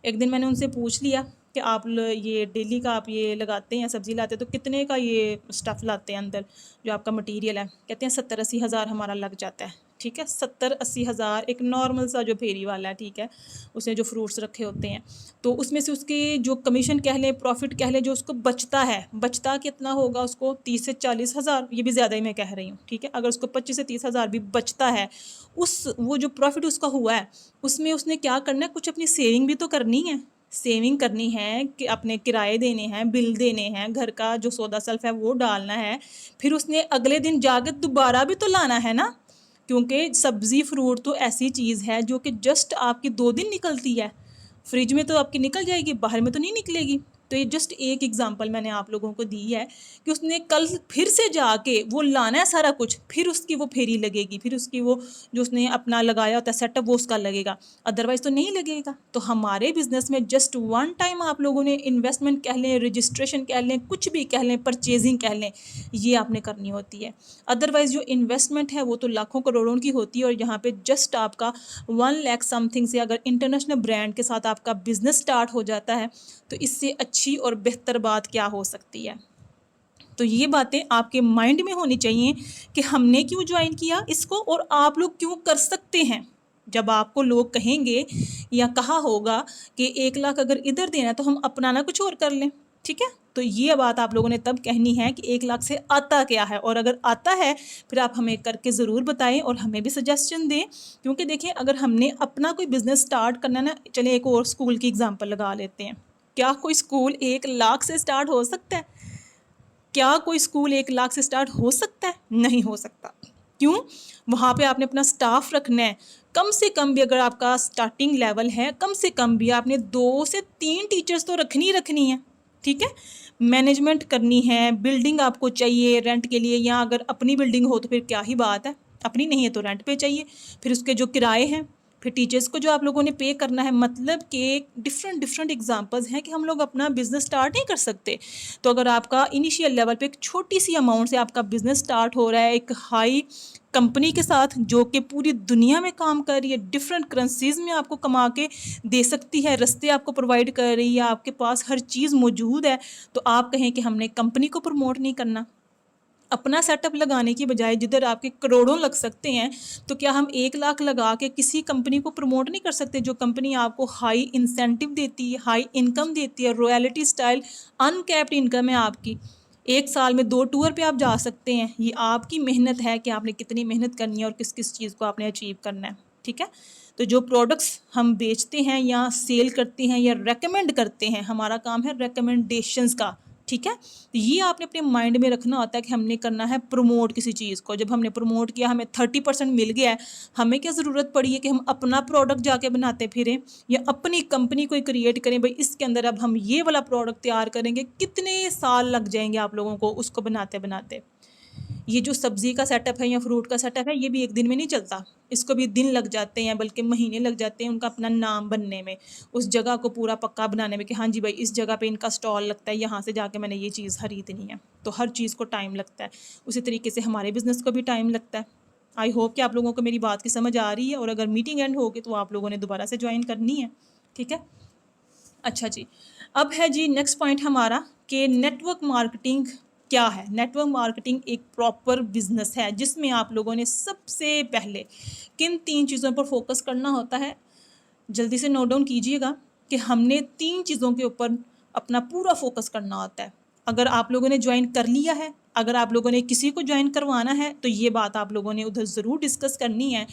एक दिन मैंने उनसे पूछ लिया कि आप ये डेली का आप ये लगाते हैं, सब्ज़ी लाते हैं, तो कितने का ये स्टफ़ लाते हैं अंदर जो आपका मटेरियल है। कहते हैं 70-80 हज़ार हमारा लग जाता है, ठीक है। 70-80 हज़ार एक नॉर्मल सा जो फेरी वाला है, ठीक है, उसने जो फ्रूट्स रखे होते हैं, तो उसमें से उसके जो कमीशन कह लें, प्रॉफिट कह लें, जो उसको बचता है, बचता कितना होगा उसको, 30 से 40 हज़ार, ये भी ज़्यादा ही मैं कह रही हूँ, ठीक है। अगर उसको 25 से 30 हज़ार भी बचता है, उस वो जो प्रॉफिट उसका हुआ है उसमें उसने क्या करना है, कुछ अपनी सेविंग भी तो करनी है। सेविंग करनी है कि अपने किराए देने हैं, बिल देने हैं, घर का जो सौदा सल्फ है वो डालना है, फिर उसने अगले दिन जाकर दोबारा भी तो लाना है ना। क्योंकि सब्ज़ी फ्रूट तो ऐसी चीज़ है जो कि जस्ट आपकी 2 दिन निकलती है, फ्रिज में तो आपकी निकल जाएगी, बाहर में तो नहीं निकलेगी। तो ये जस्ट एक एग्जांपल मैंने आप लोगों को दी है कि उसने कल फिर से जाके वो लाना है सारा कुछ, फिर उसकी वो फेरी लगेगी, फिर उसकी वो जो उसने अपना लगाया होता है सेटअप वो उसका लगेगा, अदरवाइज़ तो नहीं लगेगा। तो हमारे बिज़नेस में जस्ट वन टाइम आप लोगों ने इन्वेस्टमेंट कह लें, रजिस्ट्रेशन कह लें, कुछ भी कह लें, परचेजिंग कह लें, ये आपने करनी होती है। अदरवाइज़ जो इन्वेस्टमेंट है वो तो लाखों करोड़ों की होती है, और यहाँ पे जस्ट आपका 1 लाख समथिंग से अगर इंटरनेशनल ब्रांड के साथ आपका बिज़नेस स्टार्ट हो जाता है, तो इससे अच्छी और बेहतर बात क्या हो सकती है। तो ये बातें आपके माइंड में होनी चाहिए कि हमने क्यों ज्वाइन किया इसको, और आप लोग क्यों कर सकते हैं। जब आपको लोग कहेंगे या कहा होगा कि 1 लाख अगर इधर देना है तो हम अपना ना कुछ और कर लें, ठीक है। तो ये बात आप लोगों ने तब कहनी है कि 1 लाख से आता क्या है, और अगर आता है फिर आप हमें करके ज़रूर बताएं और हमें भी सजेशन दें। क्योंकि देखिए, अगर हमने अपना कोई बिज़नेस स्टार्ट करना है ना, चलिए एक और स्कूल की एग्जांपल लगा लेते हैं। क्या कोई स्कूल 1 लाख से स्टार्ट हो सकता है? क्या कोई स्कूल 1 लाख से स्टार्ट हो सकता है? नहीं हो सकता। क्यों? वहाँ पे आपने अपना स्टाफ रखना है। कम से कम भी अगर आपका स्टार्टिंग लेवल है, कम से कम भी आपने 2 से 3 टीचर्स तो रखनी है, ठीक है। मैनेजमेंट करनी है, बिल्डिंग आपको चाहिए रेंट के लिए, या अगर अपनी बिल्डिंग हो तो फिर क्या ही बात है, अपनी नहीं है तो रेंट पे चाहिए। फिर उसके जो किराए हैं, फिर टीचर्स को जो आप लोगों ने पे करना है। मतलब कि डिफरेंट एग्जांपल्स हैं कि हम लोग अपना बिज़नेस स्टार्ट नहीं कर सकते। तो अगर आपका इनिशियल लेवल पे एक छोटी सी अमाउंट से आपका बिज़नेस स्टार्ट हो रहा है, एक हाई कंपनी के साथ जो कि पूरी दुनिया में काम कर रही है, डिफरेंट करेंसीज में आपको कमा के दे सकती है, रास्ते आपको प्रोवाइड कर रही है, आपके पास हर चीज़ मौजूद है, तो आप कहें कि हमने कंपनी को प्रमोट नहीं करना। अपना सेटअप लगाने की बजाय जिधर आपके करोड़ों लग सकते हैं, तो क्या हम 1 लाख लगा के किसी कंपनी को प्रमोट नहीं कर सकते, जो कंपनी आपको हाई इंसेंटिव देती है, हाई इनकम देती है, रॉयल्टी स्टाइल अनकैप्ड इनकम है आपकी। एक साल में 2 टूर पे आप जा सकते हैं। ये आपकी मेहनत है कि आपने कितनी मेहनत करनी है और किस किस चीज़ को आपने अचीव करना है, ठीक है। तो जो प्रोडक्ट्स हम बेचते हैं या सेल करते हैं या रेकमेंड करते हैं, हमारा काम है रेकमेंडेशंस का, ठीक है। तो ये आपने अपने माइंड में रखना होता है कि हमने करना है प्रमोट किसी चीज़ को। जब हमने प्रमोट किया, हमें 30% मिल गया है, हमें क्या ज़रूरत पड़ी है कि हम अपना प्रोडक्ट जाके बनाते फिरें या अपनी कंपनी को क्रिएट करें। भाई इसके अंदर अब हम ये वाला प्रोडक्ट तैयार करेंगे, कितने साल लग जाएंगे आप लोगों को उसको बनाते बनाते। ये जो सब्जी का सेटअप है या फ्रूट का सेटअप है, ये भी एक दिन में नहीं चलता, इसको भी दिन लग जाते हैं, बल्कि महीने लग जाते हैं उनका अपना नाम बनने में, उस जगह को पूरा पक्का बनाने में कि हाँ जी भाई इस जगह पे इनका स्टॉल लगता है, यहाँ से जाके मैंने ये चीज़ खरीदनी है। तो हर चीज़ को टाइम लगता है। उसी तरीके से हमारे बिज़नेस को भी टाइम लगता है। आई होप कि आप लोगों को मेरी बात की समझ आ रही है, और अगर मीटिंग एंड होगी तो आप लोगों ने दोबारा से ज्वाइन करनी है। ठीक है। अच्छा जी, अब है जी नेक्स्ट पॉइंट हमारा कि नेटवर्क मार्केटिंग क्या है। नेटवर्क मार्केटिंग एक प्रॉपर बिजनेस है जिसमें आप लोगों ने सबसे पहले किन 3 चीज़ों पर फोकस करना होता है। जल्दी से नोट डाउन कीजिएगा कि हमने 3 चीज़ों के ऊपर अपना पूरा फोकस करना होता है। अगर आप लोगों ने ज्वाइन कर लिया है, अगर आप लोगों ने किसी को ज्वाइन करवाना है, तो ये बात आप लोगों ने उधर ज़रूर डिस्कस करनी है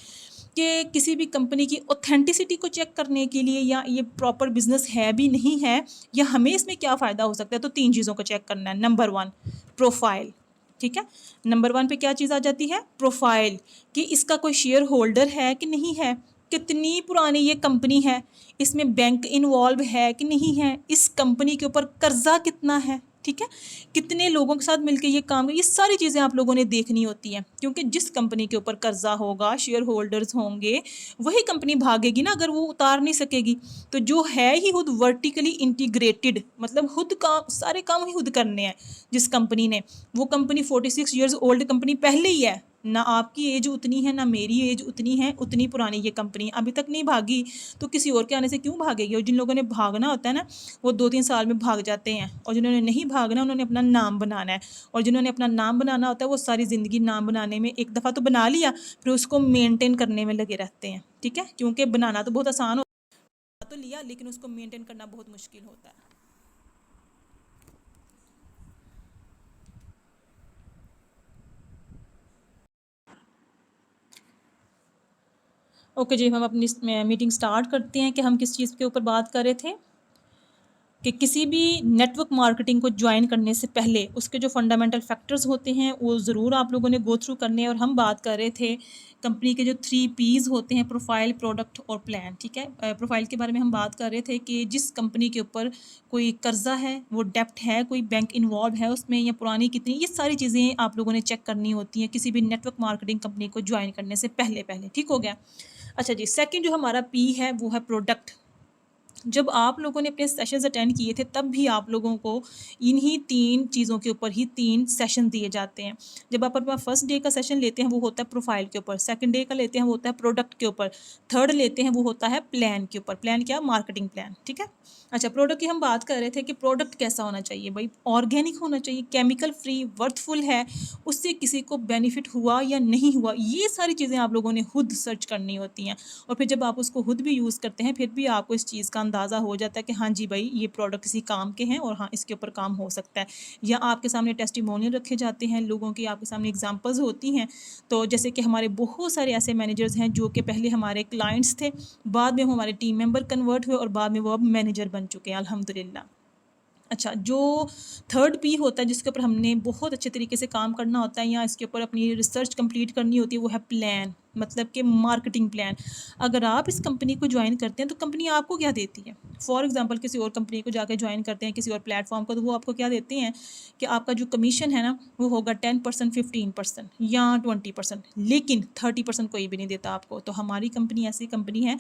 कि किसी भी कंपनी की ऑथेंटिसिटी को चेक करने के लिए, या ये प्रॉपर बिजनेस है भी नहीं है, या हमें इसमें क्या फ़ायदा हो सकता है। तो 3 चीज़ों को चेक करना है। Number 1 profile. ठीक है। नंबर 1 पे क्या चीज़ आ जाती है? प्रोफाइल, कि इसका कोई शेयर होल्डर है कि नहीं है, कितनी पुरानी ये कंपनी है, इसमें बैंक इन्वॉल्व है कि नहीं है, इस कंपनी के ऊपर कर्जा कितना है। ठीक है। कितने लोगों के साथ मिलकर ये काम, ये सारी चीज़ें आप लोगों ने देखनी होती हैं, क्योंकि जिस कंपनी के ऊपर कर्जा होगा, शेयर होल्डर्स होंगे, वही कंपनी भागेगी ना अगर वो उतार नहीं सकेगी। तो जो है ही खुद वर्टिकली इंटीग्रेटेड, मतलब खुद काम, सारे काम ही खुद करने हैं जिस कंपनी ने, वो कंपनी 46 ईयर्स ओल्ड कंपनी पहले ही है ना, आपकी एज उतनी है ना मेरी एज उतनी है, उतनी पुरानी ये कंपनी अभी तक नहीं भागी, तो किसी और के आने से क्यों भागेगी। और जिन लोगों ने भागना होता है ना, वो 2-3 साल में भाग जाते हैं, और जिन्होंने नहीं भागना उन्होंने अपना नाम बनाना है, और जिन्होंने अपना नाम बनाना होता है वो सारी ज़िंदगी नाम बनाने में, एक दफ़ा तो बना लिया फिर उसको मेनटेन करने में लगे रहते हैं। ठीक है। क्योंकि बनाना तो बहुत आसान होता, तो लिया, लेकिन उसको मेनटेन करना बहुत मुश्किल होता है। ओके जी, हम अपनी मीटिंग स्टार्ट करते हैं कि हम किस चीज़ के ऊपर बात कर रहे थे, कि किसी भी नेटवर्क मार्केटिंग को ज्वाइन करने से पहले उसके जो फंडामेंटल फैक्टर्स होते हैं वो ज़रूर आप लोगों ने गो थ्रू करने हैं। और हम बात कर रहे थे कंपनी के जो 3 पीज़ होते हैं, प्रोफाइल, प्रोडक्ट और प्लान। ठीक है। प्रोफाइल के बारे में हम बात कर रहे थे कि जिस कंपनी के ऊपर कोई कर्जा है, वो डेप्ट है, कोई बैंक इन्वॉल्व है उसमें, या पुरानी कितनी, ये सारी चीज़ें आप लोगों ने चेक करनी होती हैं किसी भी नेटवर्क मार्केटिंग कंपनी को ज्वाइन करने से पहले पहले। ठीक हो गया। अच्छा जी, सेकंड जो हमारा पी है वो है प्रोडक्ट। जब आप लोगों ने अपने सेशंस अटेंड किए थे तब भी आप लोगों को इन्हीं 3 चीज़ों के ऊपर ही 3 सेशन दिए जाते हैं। जब आप अपना फर्स्ट डे का सेशन लेते हैं वो होता है प्रोफाइल के ऊपर, सेकंड डे का लेते हैं वो होता है प्रोडक्ट के ऊपर, थर्ड लेते हैं वो होता है प्लान के ऊपर। प्लान क्या? Marketing plan. ठीक है। अच्छा, प्रोडक्ट की हम बात कर रहे थे कि प्रोडक्ट कैसा होना चाहिए भाई, ऑर्गेनिक होना चाहिए, केमिकल फ्री, वर्थफुल है, उससे किसी को बेनिफिट हुआ या नहीं हुआ, ये सारी चीज़ें आप लोगों ने खुद सर्च करनी होती हैं। और फिर जब आप उसको खुद भी यूज़ करते हैं फिर भी आपको इस चीज़ का अंदाज़ा हो जाता है कि हाँ जी भाई ये प्रोडक्ट किसी काम के हैं, और हाँ इसके ऊपर काम हो सकता है। या आपके सामने टेस्टिमोनियल रखे जाते हैं लोगों की, आपके सामने एग्जांपल्स होती हैं। तो जैसे कि हमारे बहुत सारे ऐसे मैनेजर्स हैं जो कि पहले हमारे क्लाइंट्स थे, बाद में वो हमारे टीम मेंबर कन्वर्ट हुए, और बाद में वो अब मैनेजर बन चुके हैं अल्हम्दुलिल्लाह। अच्छा, जो थर्ड पी होता है जिसके ऊपर हमने बहुत अच्छे तरीके से काम करना होता है, या इसके ऊपर अपनी रिसर्च कंप्लीट करनी होती है, वो है प्लान, मतलब कि मार्केटिंग प्लान। अगर आप इस कंपनी को ज्वाइन करते हैं तो कंपनी आपको क्या देती है। फॉर एग्जांपल किसी और कंपनी को जाकर ज्वाइन करते हैं, किसी और प्लेटफॉर्म को, तो वो आपको क्या देते हैं कि आपका जो कमीशन है ना वो होगा 10%, 15% या 20%, लेकिन 30% कोई भी नहीं देता आपको। तो हमारी कंपनी ऐसी कंपनी है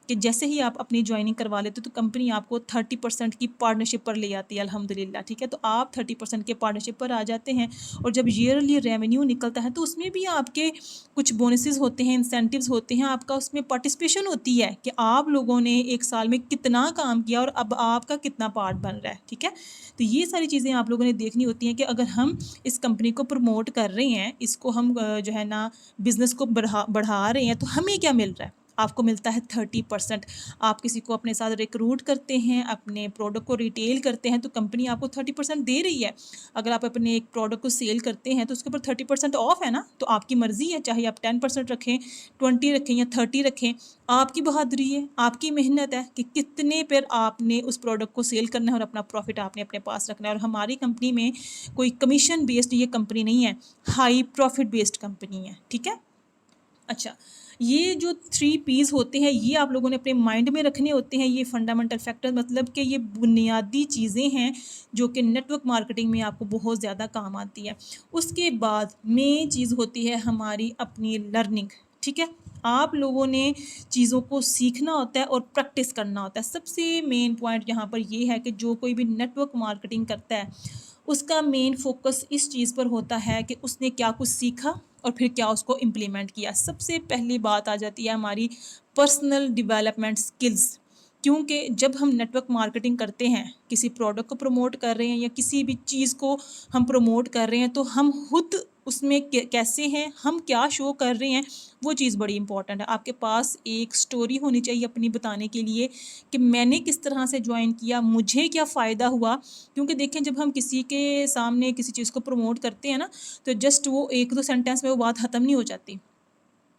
कि जैसे ही आप अपनी ज्वाइनिंग करवा लेते हो तो कंपनी आपको 30% की पार्टनरशिप पर ले जाती है अल्हम्दुलिल्लाह। ठीक है। तो आप 30% के पार्टनरशिप पर आ जाते हैं, और जब ईयरली रेवेन्यू निकलता है तो उसमें भी आपके कुछ बोनसेस होते हैं, इंसेंटिव्स होते हैं, आपका उसमें पार्टिसिपेशन होती है कि आप लोगों ने एक साल में कितना काम किया और अब आपका कितना पार्ट बन रहा है। ठीक है। तो ये सारी चीज़ें आप लोगों ने देखनी होती हैं कि अगर हम इस कंपनी को प्रमोट कर रहे हैं, इसको हम जो है ना बिज़नेस को बढ़ा रहे हैं, तो हमें क्या मिल रहा है। आपको मिलता है 30%। आप किसी को अपने साथ रिक्रूट करते हैं, अपने प्रोडक्ट को रिटेल करते हैं, तो कंपनी आपको 30% दे रही है। अगर आप अपने एक प्रोडक्ट को सेल करते हैं तो उसके ऊपर 30% ऑफ है ना, तो आपकी मर्ज़ी है, चाहे आप 10% रखें, 20 रखें या 30 रखें, आपकी बहादुरी है, आपकी मेहनत है कि कितने पर आपने उस प्रोडक्ट को सेल करना है और अपना प्रॉफिट आपने अपने पास रखना है। और हमारी कंपनी में कोई कमीशन बेस्ड ये कंपनी नहीं है, हाई प्रॉफिट बेस्ड कंपनी है, ठीक है। अच्छा, ये जो 3 पीज़ होते हैं ये आप लोगों ने अपने माइंड में रखने होते हैं। ये फंडामेंटल फैक्टर मतलब कि ये बुनियादी चीज़ें हैं जो कि नेटवर्क मार्केटिंग में आपको बहुत ज़्यादा काम आती है। उसके बाद मेन चीज़ होती है हमारी अपनी लर्निंग, ठीक है। आप लोगों ने चीज़ों को सीखना होता है और प्रैक्टिस करना होता है। सबसे मेन पॉइंट यहाँ पर ये है कि जो कोई भी नेटवर्क मार्केटिंग करता है उसका मेन फोकस इस चीज़ पर होता है कि उसने क्या कुछ सीखा और फिर क्या उसको इम्प्लीमेंट किया। सबसे पहली बात आ जाती है हमारी पर्सनल डेवलपमेंट स्किल्स, क्योंकि जब हम नेटवर्क मार्केटिंग करते हैं, किसी प्रोडक्ट को प्रमोट कर रहे हैं या किसी भी चीज़ को हम प्रमोट कर रहे हैं, तो हम खुद उसमें कैसे हैं, हम क्या शो कर रहे हैं, वो चीज़ बड़ी इंपॉर्टेंट है। आपके पास एक स्टोरी होनी चाहिए अपनी बताने के लिए कि मैंने किस तरह से ज्वाइन किया, मुझे क्या फ़ायदा हुआ। क्योंकि देखें, जब हम किसी के सामने किसी चीज़ को प्रमोट करते हैं ना, तो जस्ट वो 1-2 सेंटेंस में वो बात ख़त्म नहीं हो जाती।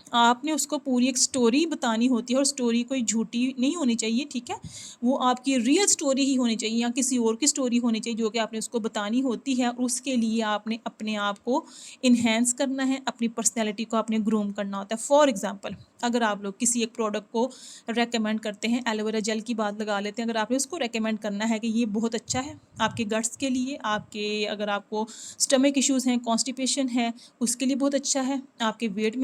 आपने उसको पूरी एक स्टोरी बतानी होती है और स्टोरी कोई झूठी नहीं होनी चाहिए, ठीक है। वो आपकी रियल स्टोरी ही होनी चाहिए या किसी और की स्टोरी होनी चाहिए जो कि आपने उसको बतानी होती है। और उसके लिए आपने अपने आप को इन्हेंस करना है, अपनी पर्सनैलिटी को आपने ग्रूम करना होता है। फॉर एग्ज़ाम्पल, अगर आप लोग किसी एक प्रोडक्ट को रेकमेंड करते हैं, एलोवेरा जेल की बात लगा लेते हैं, अगर आपने उसको रेकमेंड करना है कि ये बहुत अच्छा है आपके गट्स के लिए, आपके अगर आपको स्टमक इश्यूज़ हैं, कॉन्स्टिपेशन है, उसके लिए बहुत अच्छा है, आपके वेट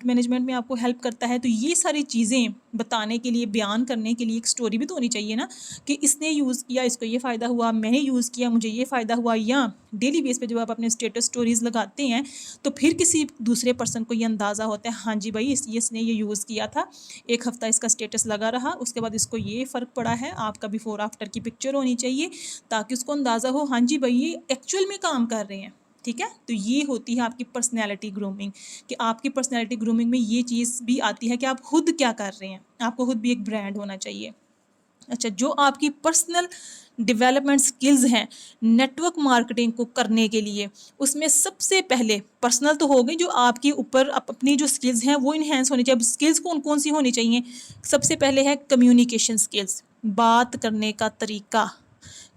मैनेजमेंट में आपको हेल्प करता है। तो ये सारी चीज़ें बताने के लिए, बयान करने के लिए एक स्टोरी भी तो होनी चाहिए ना, कि इसने यूज़ किया, इसको ये फ़ायदा हुआ, मैंने यूज़ किया, मुझे ये फ़ायदा हुआ। या डेली बेस पे जब आप अपने स्टेटस स्टोरीज़ लगाते हैं तो फिर किसी दूसरे पर्सन को ये अंदाज़ा होता है, हाँ जी भाई, इसने ये यूज़ किया था, 1 हफ़्ता इसका स्टेटस लगा रहा, उसके बाद इसको ये फ़र्क पड़ा है। आपका बिफ़ोर आफ्टर की पिक्चर होनी चाहिए ताकि उसको अंदाज़ा हो, हाँ जी भाई, ये एक्चुअल में काम कर रहे हैं, ठीक है। तो ये होती है आपकी पर्सनैलिटी ग्रूमिंग, कि आपकी पर्सनैलिटी ग्रूमिंग में ये चीज़ भी आती है कि आप खुद क्या कर रहे हैं, आपको खुद भी एक ब्रांड होना चाहिए। अच्छा, जो आपकी पर्सनल डेवलपमेंट स्किल्स हैं नेटवर्क मार्केटिंग को करने के लिए, उसमें सबसे पहले पर्सनल तो हो गई, जो आपके ऊपर अपनी जो स्किल्स हैं वो इन्हेंस होनी चाहिए। अब स्किल्स कौन कौन सी होनी चाहिए? सबसे पहले है कम्युनिकेशन स्किल्स, बात करने का तरीका,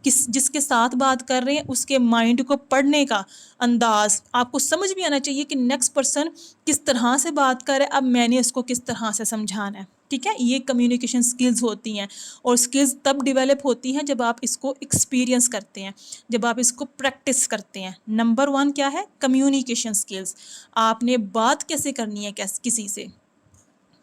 जिसके साथ बात कर रहे हैं उसके माइंड को पढ़ने का अंदाज, आपको समझ भी आना चाहिए कि नेक्स्ट पर्सन किस तरह से बात कर रहा है, अब मैंने इसको किस तरह से समझाना है, ठीक है। ये कम्युनिकेशन स्किल्स होती हैं और स्किल्स तब डेवलप होती हैं जब आप इसको एक्सपीरियंस करते हैं, जब आप इसको प्रैक्टिस करते हैं। नंबर 1 क्या है? कम्युनिकेशन स्किल्स, आपने बात कैसे करनी है किसी से।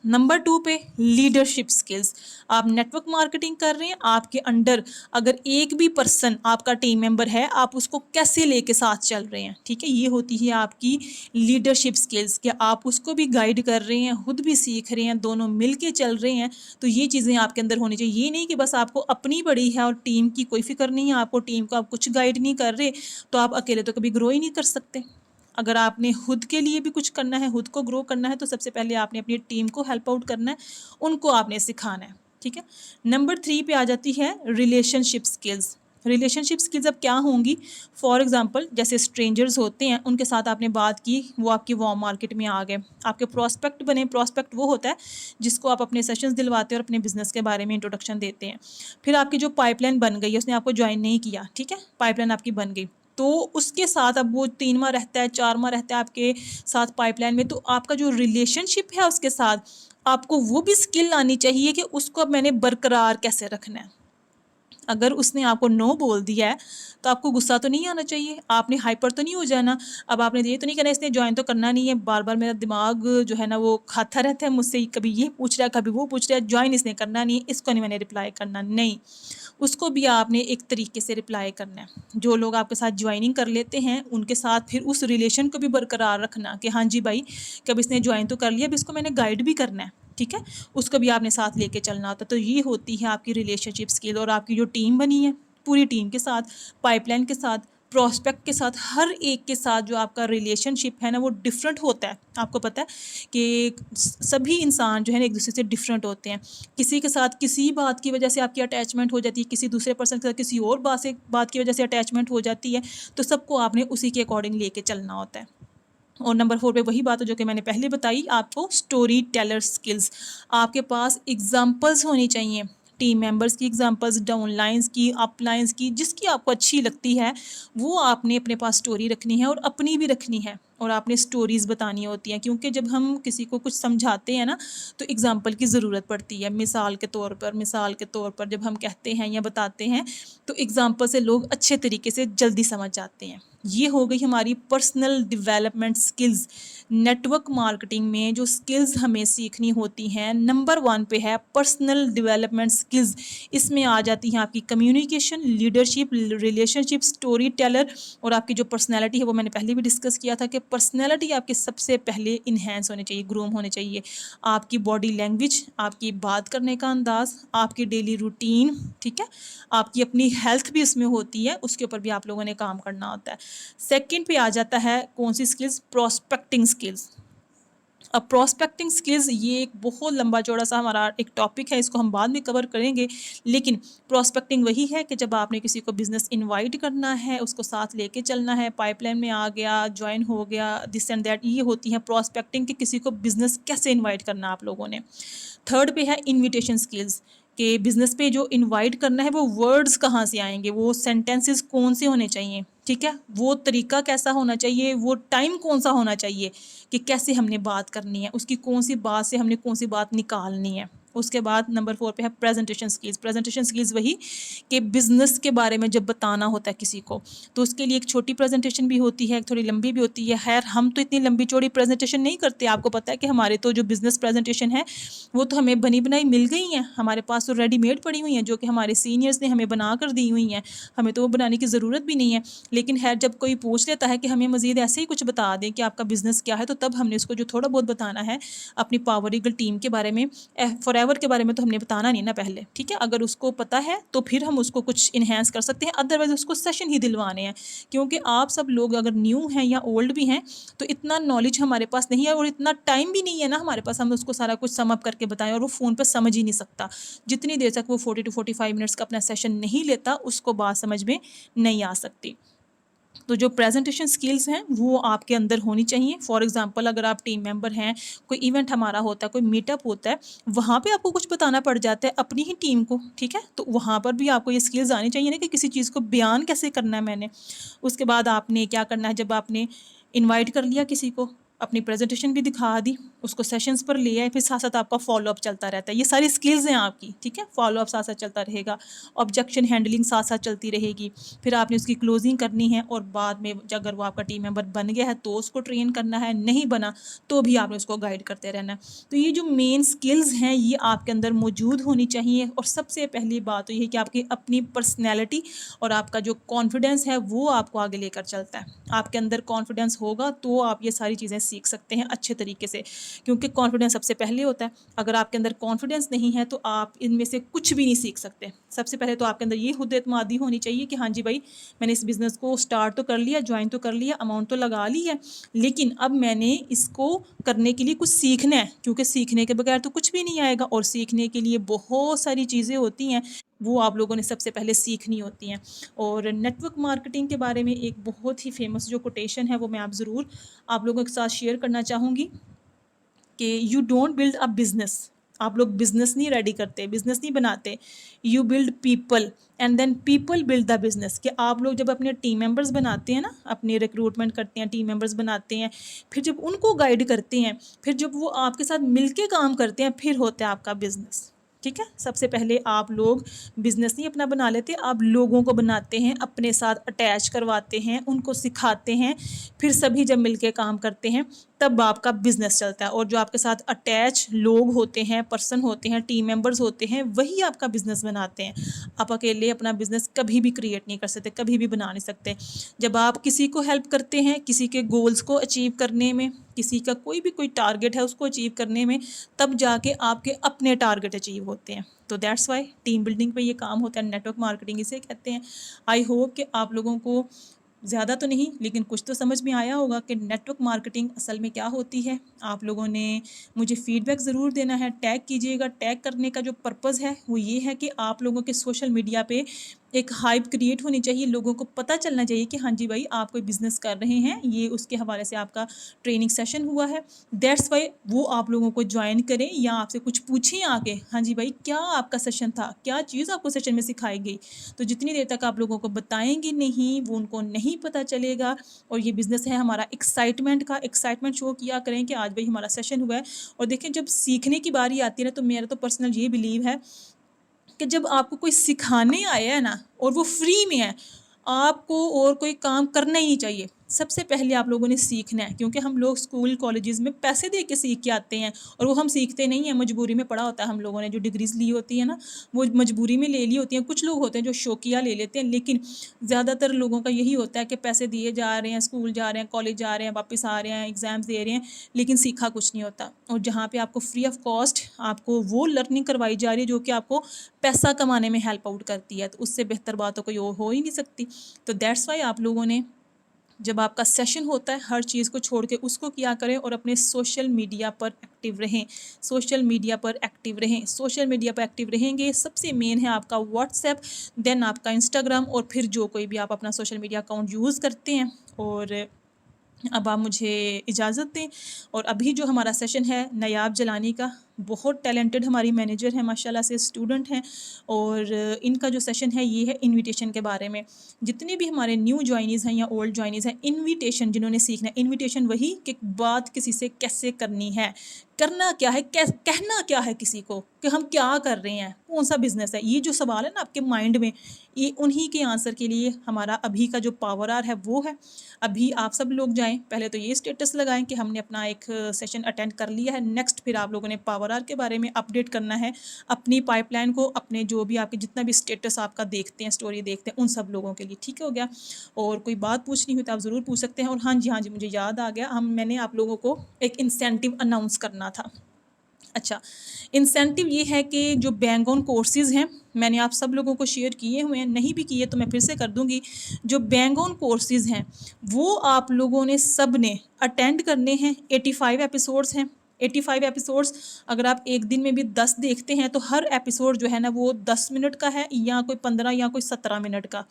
नंबर 2 पे लीडरशिप स्किल्स, आप नेटवर्क मार्केटिंग कर रहे हैं, आपके अंडर अगर एक भी पर्सन आपका टीम मेंबर है, आप उसको कैसे लेके साथ चल रहे हैं, ठीक है। ये होती है आपकी लीडरशिप स्किल्स, कि आप उसको भी गाइड कर रहे हैं, खुद भी सीख रहे हैं, दोनों मिल के चल रहे हैं। तो ये चीज़ें आपके अंदर होनी चाहिए। ये नहीं कि बस आपको अपनी बड़ी है और टीम की कोई फिक्र नहीं है, आपको टीम को आप कुछ गाइड नहीं कर रहे, तो आप अकेले तो कभी ग्रो ही नहीं कर सकते। अगर आपने खुद के लिए भी कुछ करना है, खुद को ग्रो करना है, तो सबसे पहले आपने अपनी टीम को हेल्प आउट करना है, उनको आपने सिखाना है, ठीक है। नंबर 3 पे आ जाती है रिलेशनशिप स्किल्स। रिलेशनशिप स्किल्स अब क्या होंगी? फॉर एग्जांपल, जैसे स्ट्रेंजर्स होते हैं, उनके साथ आपने बात की, वो आपकी वार्म मार्केट में आ गए, आपके प्रॉस्पेक्ट बने। प्रॉस्पेक्ट वो होता है जिसको आप अपने सेशंस दिलवाते हैं और अपने बिजनेस के बारे में इंट्रोडक्शन देते हैं। फिर आपकी जो पाइपलाइन बन गई है, उसने आपको ज्वाइन नहीं किया, ठीक है, पाइपलाइन आपकी बन गई, तो उसके साथ अब वो 3 माह रहता है, 4 माह रहता है आपके साथ पाइपलाइन में, तो आपका जो रिलेशनशिप है उसके साथ, आपको वो भी स्किल आनी चाहिए कि उसको अब मैंने बरकरार कैसे रखना है। अगर उसने आपको नो बोल दिया है तो आपको गुस्सा तो नहीं आना चाहिए, आपने हाइपर तो नहीं हो जाना। अब आपने ये तो नहीं कहना इसने ज्वाइन तो करना नहीं है, बार बार मेरा दिमाग जो है ना वो खाता रहता है मुझसे, कभी ये पूछ रहा है कभी वो पूछ रहा है, ज्वाइन इसने करना नहीं है, इसको नहीं मैंने रिप्लाई करना, नहीं, उसको भी आपने एक तरीके से रिप्लाई करना है। जो लोग आपके साथ ज्वाइनिंग कर लेते हैं उनके साथ फिर उस रिलेशन को भी बरकरार रखना कि हाँ जी भाई, कब इसने ज्वाइन तो कर लिया, अब इसको मैंने गाइड भी करना है, ठीक है, उसको भी आपने साथ लेके चलना होता है। तो ये होती है आपकी रिलेशनशिप स्किल। और आपकी जो टीम बनी है, पूरी टीम के साथ, पाइपलाइन के साथ, प्रॉस्पेक्ट के साथ, हर एक के साथ जो आपका रिलेशनशिप है ना वो डिफरेंट होता है। आपको पता है कि सभी इंसान जो है ना एक दूसरे से डिफरेंट होते हैं। किसी के साथ किसी बात की वजह से आपकी अटैचमेंट हो जाती है, किसी दूसरे पर्सन के साथ किसी और बात की वजह से अटैचमेंट हो जाती है। तो सबको आपने उसी के अकॉर्डिंग लेके चलना होता है। और नंबर 4 पे वही बात है जो कि मैंने पहले बताई आपको, स्टोरी टेलर स्किल्स। आपके पास एग्जांपल्स होनी चाहिए, टीम मेंबर्स की एग्जांपल्स, डाउनलाइंस की, अपलाइंस की, जिसकी आपको अच्छी लगती है वो आपने अपने पास स्टोरी रखनी है और अपनी भी रखनी है, और आपने स्टोरीज़ बतानी होती हैं। क्योंकि जब हम किसी को कुछ समझाते हैं ना तो एग्जांपल की ज़रूरत पड़ती है। मिसाल के तौर पर जब हम कहते हैं या बताते हैं तो एग्जांपल से लोग अच्छे तरीके से जल्दी समझ जाते हैं। ये हो गई हमारी personal development skills. Network marketing में जो स्किल्स हमें सीखनी होती हैं, नंबर 1 पे है पर्सनल डेवलपमेंट स्किल्स। इसमें आ जाती हैं आपकी communication, leadership, relationship, story teller, और आपकी जो पर्सनैलिटी है वो मैंने पहले भी डिस्कस किया था कि पर्सनैलिटी आपकी सबसे पहले इन्हेंस होनी चाहिए, ग्रूम होनी चाहिए। आपकी बॉडी लैंग्वेज, आपकी बात करने का अंदाज़, आपकी डेली रूटीन, ठीक है, आपकी अपनी हेल्थ भी उसमें होती है, उसके ऊपर भी आप लोगों ने काम करना होता है। सेकंड पे आ जाता है कौन सी स्किल्स, प्रोस्पेक्टिंग स्किल्स। अब प्रोस्पेक्टिंग स्किल्स ये एक बहुत लंबा चौड़ा सा हमारा एक टॉपिक है, इसको हम बाद में कवर करेंगे। लेकिन प्रोस्पेक्टिंग वही है कि जब आपने किसी को बिजनेस इनवाइट करना है, उसको साथ लेके चलना है, पाइपलाइन में आ गया, ज्वाइन हो गया, दिस एंड दैट, ये होती है प्रोस्पेक्टिंग कि किसी को बिजनेस कैसे इन्वाइट करना आप लोगों ने। थर्ड पे है इनविटेशन स्किल्स, कि बिजनेस पे जो इनवाइट करना है वो वर्ड्स कहाँ से आएंगे, वो सेंटेंसेस कौन से होने चाहिए, ठीक है, वो तरीका कैसा होना चाहिए, वो टाइम कौन सा होना चाहिए कि कैसे हमने बात करनी है, उसकी कौन सी बात से हमने कौन सी बात निकालनी है। उसके बाद नंबर 4 पे है प्रेजेंटेशन स्किल्स। प्रेजेंटेशन स्किल्स वही कि बिजनेस के बारे में जब बताना होता है किसी को, तो उसके लिए एक छोटी प्रेजेंटेशन भी होती है, एक थोड़ी लंबी भी होती है। खैर हम तो इतनी लंबी चौड़ी प्रेजेंटेशन नहीं करते, आपको पता है कि हमारे तो जो बिजनेस प्रेजेंटेशन है वो तो हमें बनी बनाई मिल गई हैं, हमारे पास तो रेडीमेड पड़ी हुई हैं जो कि हमारे सीनियर्स ने हमें बना कर दी हुई हैं, हमें तो वो बनाने की ज़रूरत भी नहीं है। लेकिन खैर जब कोई पूछ लेता है कि हमें मज़ीद ऐसे ही कुछ बता दें कि आपका बिज़नेस क्या है, तो तब हमने उसको जो थोड़ा बहुत बताना है अपनी पावर ईगल टीम के बारे में, फॉरएवर के बारे में तो हमने बताना नहीं ना पहले, ठीक है। अगर उसको पता है तो फिर हम उसको कुछ इन्हेंस कर सकते हैं, अदरवाइज उसको सेशन ही दिलवाने हैं। क्योंकि आप सब लोग अगर न्यू हैं या ओल्ड भी हैं तो इतना नॉलेज हमारे पास नहीं है और इतना टाइम भी नहीं है ना हमारे पास, हम उसको सारा कुछ सम अप करके बताएं, और वो फ़ोन पर समझ ही नहीं सकता। जितनी देर तक वो 40 to 45 मिनट्स का अपना सेशन नहीं लेता उसको बात समझ में नहीं आ सकती। तो जो प्रेजेंटेशन स्किल्स हैं वो आपके अंदर होनी चाहिए। फॉर एग्जांपल अगर आप टीम मेंबर हैं, कोई इवेंट हमारा होता है, कोई मीटअप होता है, वहाँ पे आपको कुछ बताना पड़ जाता है अपनी ही टीम को, ठीक है, तो वहाँ पर भी आपको ये स्किल्स आनी चाहिए ना कि किसी चीज़ को बयान कैसे करना है मैंने। उसके बाद आपने क्या करना है, जब आपने इनवाइट कर लिया किसी को, अपनी प्रेजेंटेशन भी दिखा दी, उसको सेशंस पर ले आए, फिर साथ साथ आपका फॉलोअप चलता रहता है। ये सारी स्किल्स हैं आपकी, ठीक है, फॉलोअप साथ साथ चलता रहेगा, ऑब्जेक्शन हैंडलिंग साथ साथ चलती रहेगी, फिर आपने उसकी क्लोजिंग करनी है, और बाद में अगर वो आपका टीम मेंबर बन गया है तो उसको ट्रेन करना है, नहीं बना तो भी आपने उसको गाइड करते रहना है। तो ये जो मेन स्किल्स हैं ये आपके अंदर मौजूद होनी चाहिए। और सबसे पहली बात तो ये है कि आपकी अपनी पर्सनैलिटी और आपका जो कॉन्फिडेंस है वो आपको आगे लेकर चलता है। आपके अंदर कॉन्फिडेंस होगा तो आप ये सारी चीज़ें सीख सकते हैं अच्छे तरीके से, क्योंकि कॉन्फिडेंस सबसे पहले होता है। अगर आपके अंदर कॉन्फिडेंस नहीं है तो आप इनमें से कुछ भी नहीं सीख सकते। सबसे पहले तो आपके अंदर ये खुद एतमादी होनी चाहिए कि हाँ जी भाई, मैंने इस बिज़नेस को स्टार्ट तो कर लिया, ज्वाइन तो कर लिया, अमाउंट तो लगा ली है, लेकिन अब मैंने इसको करने के लिए कुछ सीखना है, क्योंकि सीखने के बगैर तो कुछ भी नहीं आएगा। और सीखने के लिए बहुत सारी चीज़ें होती हैं, वो आप लोगों ने सबसे पहले सीखनी होती हैं। और नेटवर्क मार्केटिंग के बारे में एक बहुत ही फेमस जो कोटेशन है वो मैं ज़रूर आप लोगों के साथ शेयर करना चाहूँगी कि you don't build a business, आप लोग बिज़नेस नहीं रेडी करते, बिज़नेस नहीं बनाते, you build people and then people build the business. कि आप लोग जब अपने टीम मेंबर्स बनाते हैं ना, अपने रिक्रूटमेंट करते हैं, टीम मेंबर्स बनाते हैं, फिर जब उनको गाइड करते हैं, फिर जब वो आपके साथ मिलके काम करते हैं, फिर होता है आपका बिज़नेस, ठीक है। सबसे पहले आप लोग बिज़नेस नहीं अपना बना लेते, आप लोगों को बनाते हैं, अपने साथ अटैच करवाते हैं, उनको सिखाते हैं, फिर सभी जब मिलके काम करते हैं तब आपका बिज़नेस चलता है। और जो आपके साथ अटैच लोग होते हैं, पर्सन होते हैं, टीम मेंबर्स होते हैं, वही आपका बिज़नेस बनाते हैं। आप अकेले अपना बिज़नेस कभी भी क्रिएट नहीं कर सकते, कभी भी बना नहीं सकते। जब आप किसी को हेल्प करते हैं, किसी के गोल्स को अचीव करने में, किसी का कोई टारगेट है उसको अचीव करने में, तब जाके आपके अपने टारगेट अचीव होते हैं। तो दैट्स वाई टीम बिल्डिंग पे ये काम होता है, नेटवर्क मार्केटिंग इसे कहते हैं। आई होप कि आप लोगों को ज़्यादा तो नहीं, लेकिन कुछ तो समझ में आया होगा कि नेटवर्क मार्केटिंग असल में क्या होती है। आप लोगों ने मुझे फ़ीडबैक ज़रूर देना है, टैग कीजिएगा। टैग करने का जो पर्पज़ है वो ये है कि आप लोगों के सोशल मीडिया पे एक हाइप क्रिएट होनी चाहिए, लोगों को पता चलना चाहिए कि हाँ जी भाई, आप कोई बिज़नेस कर रहे हैं, ये उसके हवाले से आपका ट्रेनिंग सेशन हुआ है। दैट्स वाई वो आप लोगों को जॉइन करें या आपसे कुछ पूछें आके, हाँ जी भाई, क्या आपका सेशन था, क्या चीज़ आपको सेशन में सिखाई गई। तो जितनी देर तक आप लोगों को बताएंगे नहीं, वो उनको नहीं पता चलेगा। और ये बिज़नेस है हमारा एक्साइटमेंट का, एक्साइटमेंट शो किया करें कि आज भाई हमारा सेशन हुआ है। और देखिए, जब सीखने की बारी आती है ना, तो मेरा तो पर्सनल ये बिलीव है कि जब आपको कोई सिखाने आया है ना और वो फ्री में है, आपको और कोई काम करना ही नहीं चाहिए। सबसे पहले आप लोगों ने सीखना है, क्योंकि हम लोग स्कूल कॉलेजेस में पैसे दे के सीख के आते हैं और वो हम सीखते नहीं हैं, मजबूरी में पढ़ा होता है। हम लोगों ने जो डिग्रीज़ ली होती है ना, वो मजबूरी में ले ली होती हैं। कुछ लोग होते हैं जो शौकिया ले लेते हैं, लेकिन ज़्यादातर लोगों का यही होता है कि पैसे दिए जा रहे हैं, स्कूल जा रहे हैं, कॉलेज जा रहे हैं, वापस आ रहे हैं, एग्ज़ाम्स दे रहे हैं, लेकिन सीखा कुछ नहीं होता। और जहाँ पे आपको फ्री ऑफ कॉस्ट आपको वो लर्निंग करवाई जा रही है जो कि आपको पैसा कमाने में हेल्प आउट करती है, तो उससे बेहतर बात तो कोई और हो ही नहीं सकती। तो दैट्स वाई आप लोगों ने जब आपका सेशन होता है, हर चीज़ को छोड़ के उसको किया करें और अपने सोशल मीडिया पर एक्टिव रहें। सोशल मीडिया पर एक्टिव रहें, सोशल मीडिया पर एक्टिव रहेंगे। सबसे मेन है आपका व्हाट्सएप, देन आपका इंस्टाग्राम, और फिर जो कोई भी आप अपना सोशल मीडिया अकाउंट यूज़ करते हैं। और अब आप मुझे इजाज़त दें। और अभी जो हमारा सेशन है नायाब जलानी का, बहुत टैलेंटेड हमारी मैनेजर हैं, माशाल्लाह से स्टूडेंट हैं। और इनका जो सेशन है ये है इनविटेशन के बारे में। जितने भी हमारे न्यू जॉइनीज़ हैं या ओल्ड जॉइनीज़ हैं, इनविटेशन जिन्होंने सीखना है, इनविटेशन वही कि बात किसी से कैसे करनी है, करना क्या है, कहना क्या है किसी को, कि हम क्या कर रहे हैं, कौन सा बिज़नेस है। ये जो सवाल है ना आपके माइंड में, ये उन्हीं के आंसर के लिए हमारा अभी का जो पावर आर है वो है। अभी आप सब लोग जाएँ, पहले तो ये स्टेटस लगाएँ कि हमने अपना एक सेशन अटेंड कर लिया है। नेक्स्ट फिर आप लोगों ने पावर आर के बारे में अपडेट करना है अपनी पाइपलाइन को, अपने जो भी आपके जितना भी स्टेटस आपका देखते हैं, स्टोरी देखते हैं, उन सब लोगों के लिए। ठीक हो गया? और कोई बात पूछनी हो तो आप ज़रूर पूछ सकते हैं। और हाँ जी, मुझे याद आ गया, मैंने आप लोगों को एक इंसेंटिव अनाउंस करना था। अच्छा, इंसेंटिव ये है कि जो बैंग ऑन कोर्सेज़ हैं, मैंने आप सब लोगों को शेयर किए हुए हैं, नहीं भी किए तो मैं फिर से कर दूँगी। जो बैंग ऑन कोर्सेज़ हैं, वो आप लोगों ने सब ने अटेंड करने हैं। 85 एपिसोड्स हैं। 85 एपिसोड्स अगर आप एक दिन में भी 10 देखते हैं, तो हर एपिसोड जो है ना वो 10 मिनट का है, या कोई 15 या कोई 17 मिनट का।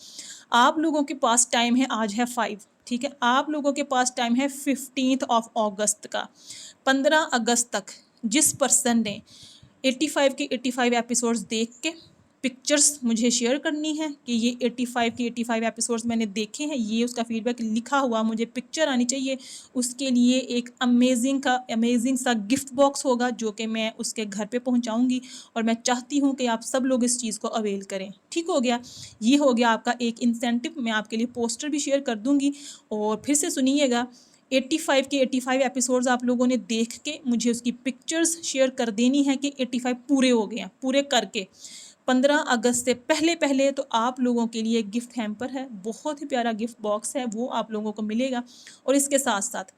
आप लोगों के पास टाइम है, आज है 5, ठीक है? आप लोगों के पास टाइम है 15th ऑफ अगस्त का। 15 अगस्त तक जिस पर्सन ने 85 के 85 एपिसोड्स देख के पिक्चर्स मुझे शेयर करनी है कि ये 85 के 85 एपिसोड्स मैंने देखे हैं, ये उसका फीडबैक लिखा हुआ मुझे पिक्चर आनी चाहिए। उसके लिए एक अमेजिंग सा गिफ्ट बॉक्स होगा जो कि मैं उसके घर पे पहुंचाऊंगी। और मैं चाहती हूं कि आप सब लोग इस चीज़ को अवेल करें। ठीक हो गया? ये हो गया आपका एक इंसेंटिव। मैं आपके लिए पोस्टर भी शेयर कर दूंगी। और फिर से सुनिएगा, 85 के 85 एपिसोड्स आप लोगों ने देख के मुझे उसकी पिक्चर्स शेयर कर देनी है कि 85 पूरे हो गए हैं, पूरे करके। 15 अगस्त से पहले पहले तो आप लोगों के लिए गिफ्ट हैम्पर है, बहुत ही प्यारा गिफ्ट बॉक्स है, वो आप लोगों को मिलेगा। और इसके साथ साथ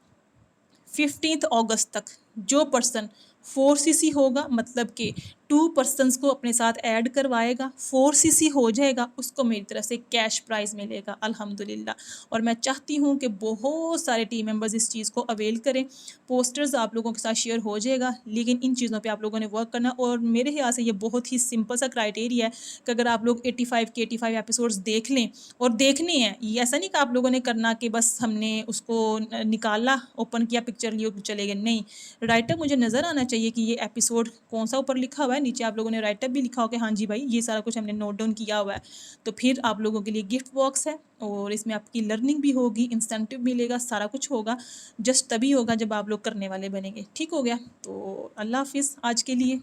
15 अगस्त तक जो पर्सन 4cc होगा, मतलब कि 2 पर्सनस को अपने साथ ऐड करवाएगा, 4cc हो जाएगा, उसको मेरी तरफ से कैश प्राइज़ मिलेगा अल्हम्दुलिल्लाह। और मैं चाहती हूँ कि बहुत सारे टीम मेंबर्स इस चीज़ को अवेल करें। पोस्टर्स आप लोगों के साथ शेयर हो जाएगा, लेकिन इन चीज़ों पे आप लोगों ने वर्क करना। और मेरे ख्याल से ये बहुत ही सिंपल सा क्राइटेरिया है कि अगर आप लोग 85 के 85 एपिसोड्स देख लें, और देखने हैं, ये ऐसा नहीं कि आप लोगों ने करना कि बस हमने उसको निकाला, ओपन किया, पिक्चर लिए चले गए, नहीं। राइटअप मुझे नज़र आना चाहिए कि ये एपिसोड कौन सा ऊपर लिखा हुआ है, नीचे आप लोगों ने राइटअप भी लिखा हो कि हाँ जी भाई ये सारा कुछ हमने नोट डाउन किया हुआ है। तो फिर आप लोगों के लिए गिफ्ट बॉक्स है, और इसमें आपकी लर्निंग भी होगी, इंसेंटिव मिलेगा, सारा कुछ होगा। जस्ट तभी होगा जब आप लोग करने वाले बनेंगे। ठीक हो गया? तो अल्लाह हाफिज़ आज के लिए।